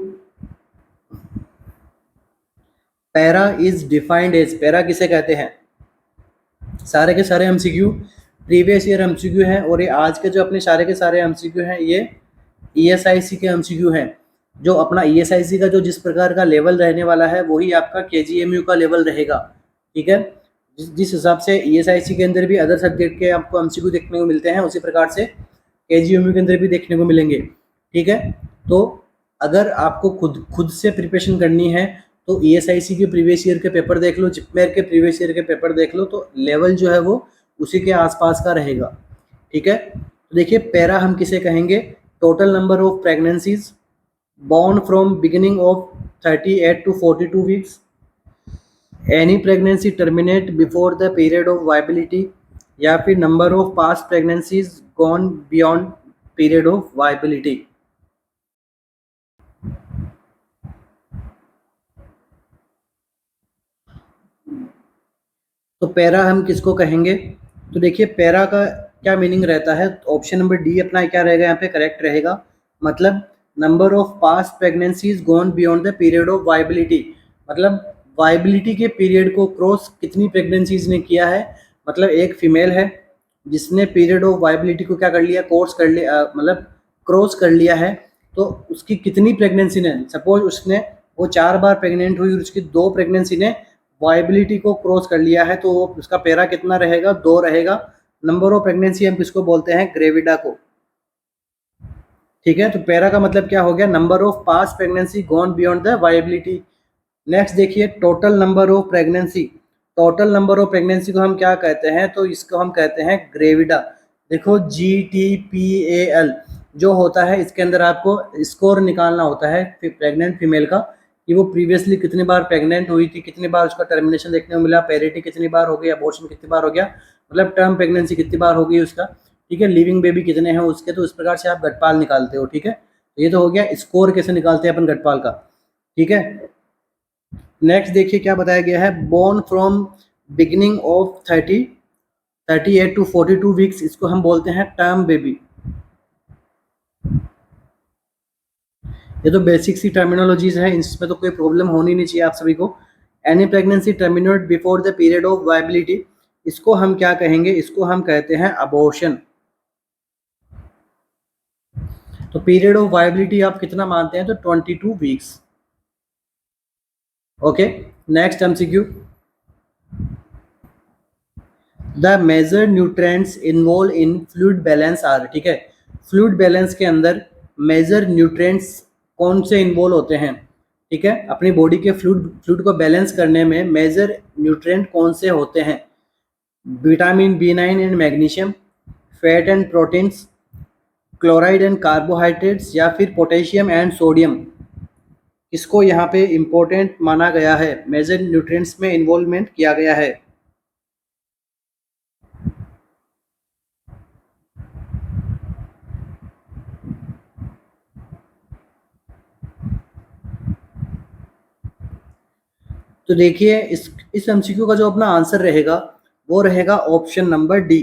[SPEAKER 1] para is defined as, para किसे कहते हैं, सारे के सारे एमसीक्यू प्रीवियस ईयर एमसीक्यू हैं, और ये आज के जो अपने सारे के सारे एमसीक्यू हैं ये ईएसआईसी के एमसीक्यू हैं। जो अपना ईएसआईसी का जो जिस प्रकार का लेवल रहने वाला है वही आपका केजीएमयू का लेवल रहेगा, ठीक है। जिस हिसाब से ईएसआईसी के अंदर भी अदर सब्जेक्ट के आपको एमसीक्यू देखने को मिलते हैं, उसी प्रकार से केजीएमयू के अंदर भी देखने को मिलेंगे, ठीक है। तो अगर आपको खुद से प्रिपरेशन करनी है तो ईएसआईसी के प्रीवियस ईयर के पेपर देख लो, जिपमेर के प्रीवियस ईयर के पेपर देख लो, तो लेवल जो है वो उसी के आसपास का रहेगा, ठीक है। तो देखिए पैरा हम किसे कहेंगे, total number of pregnancies born from beginning of 38 to 42 weeks, any pregnancy terminate before the period of viability, या फिर number of past pregnancies gone beyond period of viability। तो पैरा हम किसको कहेंगे, तो देखिए पैरा का क्या मीनिंग रहता है, ऑप्शन नंबर डी अपना क्या रहेगा यहाँ पे करेक्ट रहेगा, मतलब number of past pregnancies gone beyond the period of viability, मतलब वाइबिलिटी के पीरियड को क्रॉस कितनी प्रेगनेंसीज ने किया है, मतलब एक फीमेल है जिसने पीरियड ऑफ वाइबिलिटी को क्या कर लिया, कोर्स कर लिया, मतलब क्रॉस कर लिया है, तो उसकी कितनी प्रेगनेंसी ने, सपोज उसने वो 4 बार प्रेग्नेंट हुई और उसकी 2 प्रेगनेंसी ने वाइबिलिटी को क्रॉस कर लिया है, तो उसका पैरा कितना रहेगा, 2 रहेगा। नंबर ऑफ प्रेगनेंसी हम किसको बोलते हैं, ग्रेविडा को, ठीक है। तो पैरा का मतलब क्या हो गया, number of past pregnancy gone beyond the viability. Next देखिए total number of pregnancy, total number of pregnancy को हम क्या कहते हैं, तो इसको हम कहते हैं ग्रेविडा। देखो GTPAL जो होता है, इसके अंदर आपको स्कोर निकालना होता है प्रेग्नेंट फीमेल का, कि वो प्रीवियसली कितनी बार प्रेग्नेंट हुई थी, कितनी बार उसका टर्मिनेशन देखने को मिला, पेरिटी कितनी बार हो गई, अबॉर्शन कितनी बार हो गया, मतलब टर्म प्रेगनेंसी कितनी बार हो गई उसका, ठीक है, लिविंग बेबी कितने हैं उसके, तो इस प्रकार से आप घटपाल निकालते हो, ठीक है। ये तो हो गया स्कोर कैसे निकालते हैं अपन घटपाल का, ठीक है। नेक्स्ट देखिए क्या बताया गया है, born from beginning of 38 to 42 weeks, इसको हम बोलते हैं टर्म बेबी। ये तो बेसिक सी टर्मिनोलॉजीज है, इसमें तो कोई प्रॉब्लम होनी नहीं चाहिए आप सभी को। Any pregnancy terminate before the period of viability, इसको हम क्या कहेंगे, इसको हम कहते हैं अबॉर्शन। तो पीरियड ऑफ वाइबिलिटी आप कितना मानते हैं, तो 22 weeks, okay. Next MCQ, the major nutrients involve in fluid balance are, ठीक है, फ्लूइड बैलेंस के अंदर मेजर न्यूट्रिएंट्स कौन से इन्वॉल्व होते हैं, ठीक है, अपनी बॉडी के फ्लूइड को बैलेंस करने में मेजर न्यूट्रिएंट कौन से होते हैं, vitamin B9 and magnesium, fat and proteins, chloride and carbohydrates, या फिर पोटेशियम एंड सोडियम। इसको यहाँ पे इम्पोर्टेंट माना गया है, मेजर न्यूट्रिएंट्स में इन्वॉल्वमेंट किया गया है। तो देखिए इस एमसीक्यू का जो अपना आंसर रहेगा वो रहेगा ऑप्शन नंबर डी,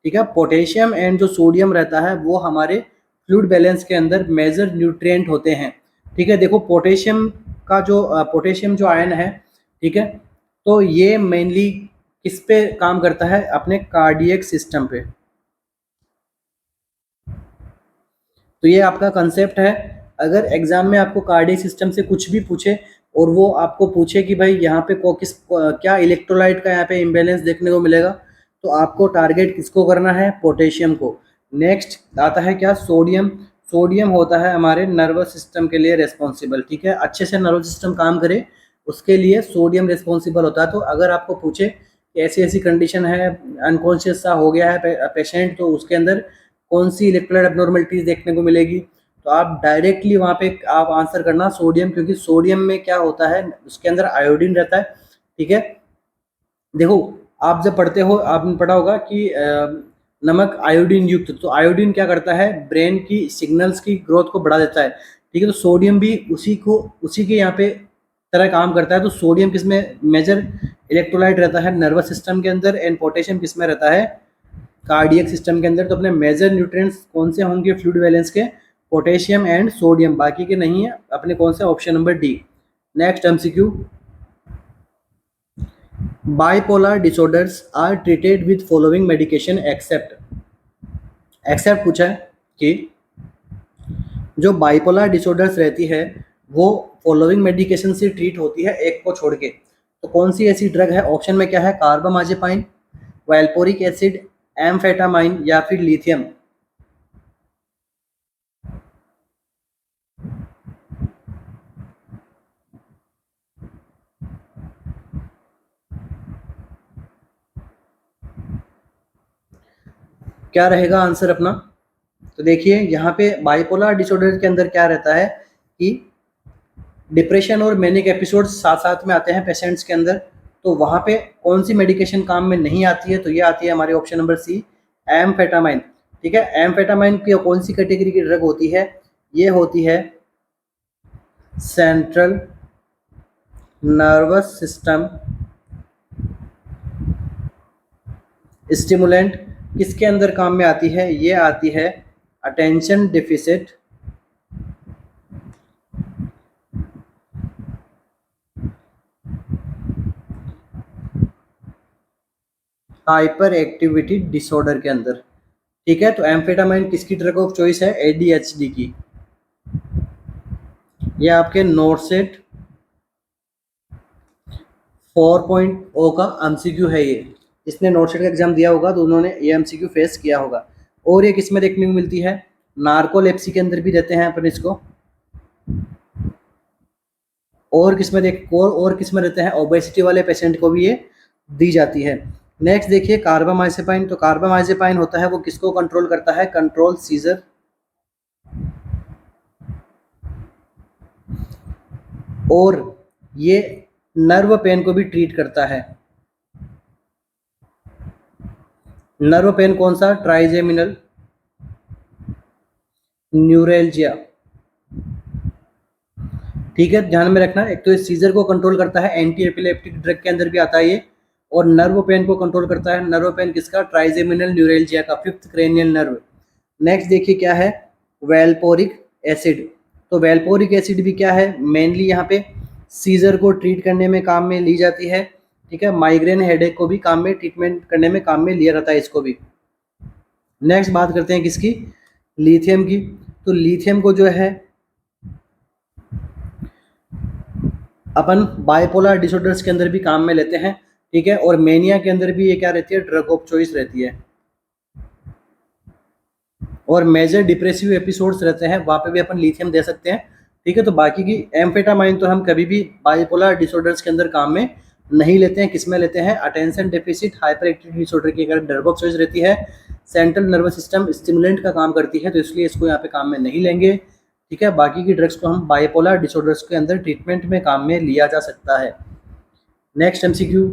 [SPEAKER 1] ठीक है। पोटेशियम एंड जो सोडियम रहता है वो हमारे फ्लूइड बैलेंस के अंदर मेजर न्यूट्रिएंट होते हैं, ठीक है। देखो पोटेशियम जो आयन है, ठीक है, तो ये मेनली किस पे काम करता है, अपने कार्डियक सिस्टम पे। तो ये आपका कंसेप्ट है अगर एग्जाम में आपको कार्डियक सिस्टम से कुछ भी पूछे और वो आपको पूछे कि भाई यहाँ पे क्या इलेक्ट्रोलाइट का यहाँ पे इम्बेलेंस देखने को मिलेगा, तो आपको टारगेट किसको करना है, पोटेशियम को। नेक्स्ट आता है क्या, सोडियम। सोडियम होता है हमारे नर्वस सिस्टम के लिए रेस्पॉन्सिबल, ठीक है, अच्छे से नर्वस सिस्टम काम करे उसके लिए सोडियम रिस्पॉन्सिबल होता है। तो अगर आपको पूछे कि ऐसी ऐसी कंडीशन है, अनकॉन्शियस सा हो गया है पेशेंट, तो उसके अंदर कौन सी इलेक्ट्रोलाइट एब्नॉर्मलिटीज देखने को मिलेगी, तो आप डायरेक्टली वहाँ पे आप आंसर करना सोडियम, क्योंकि सोडियम में क्या होता है, उसके अंदर आयोडीन रहता है, ठीक है। देखो आप जब पढ़ते हो आपने पढ़ा होगा कि नमक आयोडीन युक्त, तो आयोडीन क्या करता है, ब्रेन की सिग्नल्स की ग्रोथ को बढ़ा देता है, ठीक है। तो सोडियम भी उसी के यहाँ पे तरह काम करता है। तो सोडियम किसमें मेजर इलेक्ट्रोलाइट रहता है, नर्वस सिस्टम के अंदर, एंड पोटेशियम किसमें रहता है, कार्डियक सिस्टम के अंदर। तो अपने मेजर न्यूट्रिएंट्स कौन से होंगे फ्लूइड बैलेंस के, पोटेशियम एंड सोडियम, बाकी के नहीं है अपने कौन से, option number D. Next MCQ, bipolar disorders are treated with following medication except पूछा है कि जो बाइपोलर डिसऑर्डर्स रहती है वो फॉलोइंग मेडिकेशन से ट्रीट होती है, एक को छोड़ के। तो कौन सी ऐसी ड्रग है, ऑप्शन में क्या है, कार्बामाजेपाइन, वैल्पोरिक एसिड, एम्फेटामाइन या फिर लिथियम। क्या रहेगा आंसर अपना, तो देखिए यहाँ पे बाइपोलर डिसऑर्डर के अंदर क्या रहता है कि डिप्रेशन और मैनिक एपिसोड साथ साथ में आते हैं पेशेंट्स के अंदर। तो वहाँ पे कौन सी मेडिकेशन काम में नहीं आती है, तो ये आती है हमारे ऑप्शन नंबर सी, एम्फेटामाइन, ठीक है। एम्फेटामाइन की कौन सी कैटेगरी की ड्रग होती है, ये होती है सेंट्रल नर्वस सिस्टम स्टिमुलेंट। किसके अंदर काम में आती है, ये आती है attention deficit hyper activity disorder के अंदर, ठीक है। तो एम्फेटामाइन किसकी ड्रग ऑफ चॉइस है, एडीएचडी की। ये आपके नोटसेट 4.0 का एमसीक्यू है, ये इसने नोटसेट का एग्जाम दिया होगा तो उन्होंने ये एमसीक्यू फेस किया होगा। और ये किसमें देखने को मिलती है, नार्कोलेप्सी के अंदर भी देते हैं अपन इसको, और किसमें रहते हैं, ओबेसिटी वाले पेशेंट को भी ये दी जाती है। नेक्स्ट देखिए कार्बामाइजेपाइन, तो कार्बामाइजेपाइन होता है वो किसको कंट्रोल करता है, कंट्रोल सीजर, और ये नर्व पेन को भी ट्रीट करता है। नर्व पेन कौन सा, ट्राइजेमिनल न्यूरेल्जिया, ठीक है, ध्यान में रखना। एक तो इस सीजर को कंट्रोल करता है, एंटी एपिलेप्टिक ड्रग के अंदर भी आता है ये, और नर्व पेन को कंट्रोल करता है, नर्व पेन किसका, ट्राइजेमिनल न्यूरेल्जिया का, फिफ्थ क्रेनियल नर्व। नेक्स्ट देखिए क्या है, वेल्पोरिक एसिड। तो वेल्पोरिक एसिड भी क्या है, मेनली यहाँ पे सीजर को ट्रीट करने में काम में ली जाती है, ठीक है। माइग्रेन हेडेक को भी काम में ट्रीटमेंट करने में काम में लिया जाता है इसको भी। नेक्स्ट बात करते हैं किसकी, लिथियम की। तो लिथियम को जो है अपन बाइपोलर डिसऑर्डर्स के अंदर भी काम में लेते हैं, ठीक है, और मेनिया के अंदर भी ये क्या रहती है, ड्रग ऑफ चॉइस रहती है। और मेजर डिप्रेसिव एपिसोड्स रहते हैं वहाँ पे भी अपन लिथियम दे सकते हैं, ठीक है। तो बाकी की एम्फेटामाइन तो हम कभी भी बाइपोलर डिसऑर्डर्स के अंदर काम में नहीं लेते हैं, किसमें लेते हैं, attention deficit hyper activity disorder की अगर ड्रग ऑफ चॉइस रहती है, सेंट्रल नर्वस सिस्टम स्टिमुलेंट का काम करती है, तो इसलिए इसको यहाँ पे काम में नहीं लेंगे, ठीक है। बाकी की ड्रग्स को हम बाइपोलर डिसऑर्डर्स के अंदर ट्रीटमेंट में काम में लिया जा सकता है। Next MCQ,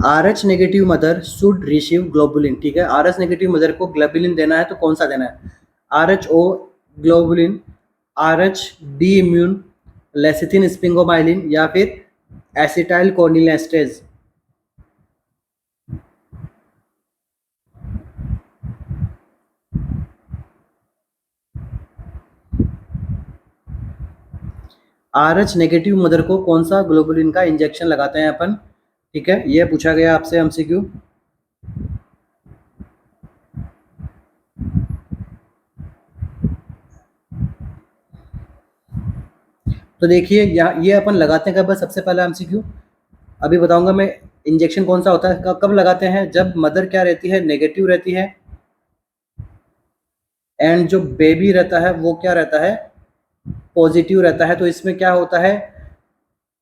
[SPEAKER 1] RH negative mother should receive globulin, ठीक है। RH नेगेटिव मदर को ग्लोबुलिन देना है तो कौन सा देना है, RHO globulin, RH D immune, lecithin sphingomyelin या फिर एसिटाइल कोनिलेस्टेज। RH नेगेटिव मदर को कौन सा ग्लोबुलिन का इंजेक्शन लगाते हैं अपन, ठीक है, ये पूछा गया आपसे एमसीक्यू। तो देखिए यहाँ ये अपन लगाते हैं कब, सबसे पहला एमसीक्यू अभी बताऊंगा मैं। इंजेक्शन कौन सा होता है, कब लगाते हैं, जब मदर क्या रहती है, नेगेटिव रहती है, एंड जो बेबी रहता है वो क्या रहता है, पॉजिटिव रहता है। तो इसमें क्या होता है,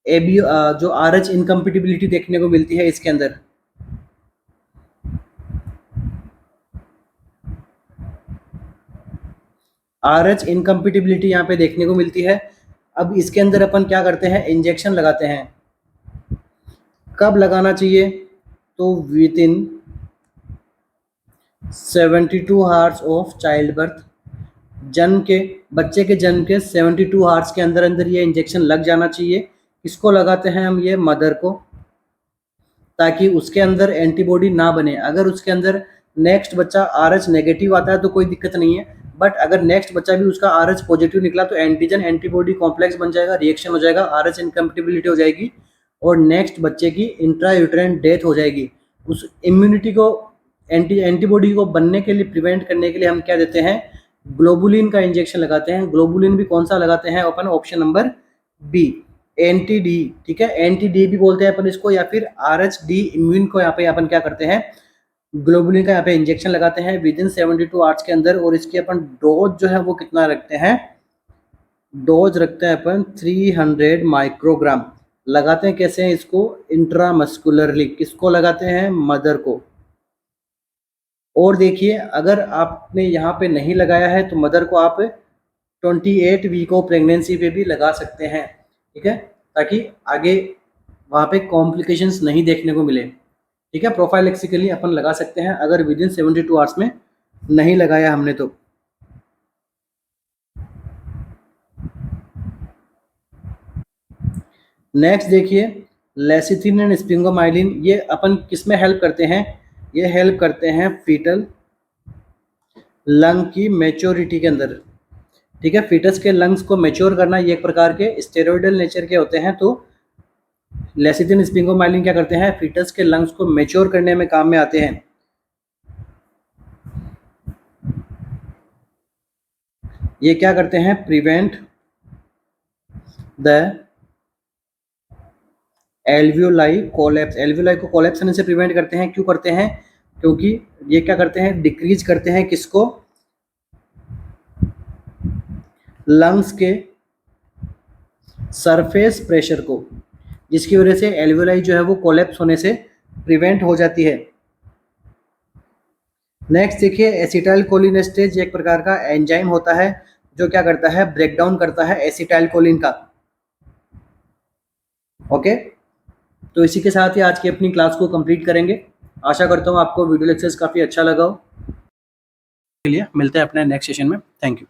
[SPEAKER 1] एबी जो आरएच इनकम्पिटिबिलिटी देखने को मिलती है इसके अंदर। आरएच इनकम्पिटिबिलिटी यहाँ पे देखने को मिलती है। अब इसके अंदर अपन क्या करते हैं, इंजेक्शन लगाते हैं। कब लगाना चाहिए, तो with in 72 hours of child birth, जन्म के बच्चे के जन्म के 72 आवर्स के अंदर अंदर ये इंजेक्शन लग जाना चाहिए। किसको लगाते हैं हम, ये मदर को, ताकि उसके अंदर एंटीबॉडी ना बने। अगर उसके अंदर नेक्स्ट बच्चा आरएच नेगेटिव आता है तो कोई दिक्कत नहीं है, बट अगर नेक्स्ट बच्चा भी उसका आरएच पॉजिटिव निकला तो एंटीजन एंटीबॉडी कॉम्प्लेक्स बन जाएगा, रिएक्शन हो जाएगा, आरएच इनकम्पेटिबिलिटी हो जाएगी और नेक्स्ट बच्चे की इंट्रायूटेराइन डेथ हो जाएगी। उस इम्यूनिटी को एंटीबॉडी को बनने के लिए, प्रिवेंट करने के लिए हम क्या देते हैं, ग्लोबुलिन का इंजेक्शन लगाते हैं। ग्लोबुलिन भी कौन सा लगाते हैं अपन, option number B, anti D. ठीक है, एंटी डी भी बोलते हैं अपन इसको, या फिर आरएच डी इम्यून को यहाँ पे अपन क्या करते हैं, ग्लोबुलिन का यहाँ पे इंजेक्शन लगाते हैं विद इन 72 आवर्स के अंदर। और इसकी अपन डोज जो है वो कितना रखते हैं, डोज रखते हैं अपन 300 माइक्रोग्राम। लगाते हैं कैसे हैं इसको, इंट्रामस्कुलरली। किसको लगाते हैं, मदर को। और देखिए अगर आपने यहाँ पे नहीं लगाया है तो मदर को आप 28 वीक ऑफ प्रेगनेंसी पे भी लगा सकते हैं। ठीक है, ताकि आगे वहाँ पे कॉम्प्लिकेशंस नहीं देखने को मिले। ठीक है, प्रोफाइलेक्सिकली अपन लगा सकते हैं अगर विद इन 72 आवर्स में नहीं लगाया हमने तो। नेक्स्ट देखिए लेसिथिन एंड स्प्रिंगोमाइलिन, ये अपन किस में हेल्प करते हैं, ये हेल्प करते हैं फीटल लंग की मैच्योरिटी के अंदर। ठीक है, फीटस के लंग्स को मैच्योर करना, ये एक प्रकार के स्टेरॉइडल नेचर के होते हैं। तो लेसिथिन स्प्रिंगोमाइलिन क्या करते हैं, फीटस के लंग्स को मैच्योर करने में काम में आते हैं। ये क्या करते हैं, prevent the alveoli collapse. Alveoli को कोलैप्स होने से प्रिवेंट करते हैं। क्यों करते हैं, क्योंकि ये क्या करते हैं, डिक्रीज करते हैं किसको, लंग्स के सरफेस प्रेशर को, जिसकी वजह से एल्वियोलाई जो है वो कोलैप्स होने से प्रिवेंट हो जाती है। नेक्स्ट देखिए एसिटाइल कोलिनेस्टेज, एक प्रकार का एंजाइम होता है जो क्या करता है, ब्रेक डाउन करता है एसिटाइल कोलिन का। ओके, तो इसी के साथ ही आज की अपनी क्लास को कंप्लीट करेंगे। आशा करता हूँ आपको वीडियो लेक्चर्स काफ़ी अच्छा लगा हो। के लिए मिलते हैं अपने नेक्स्ट सेशन में। Thank you.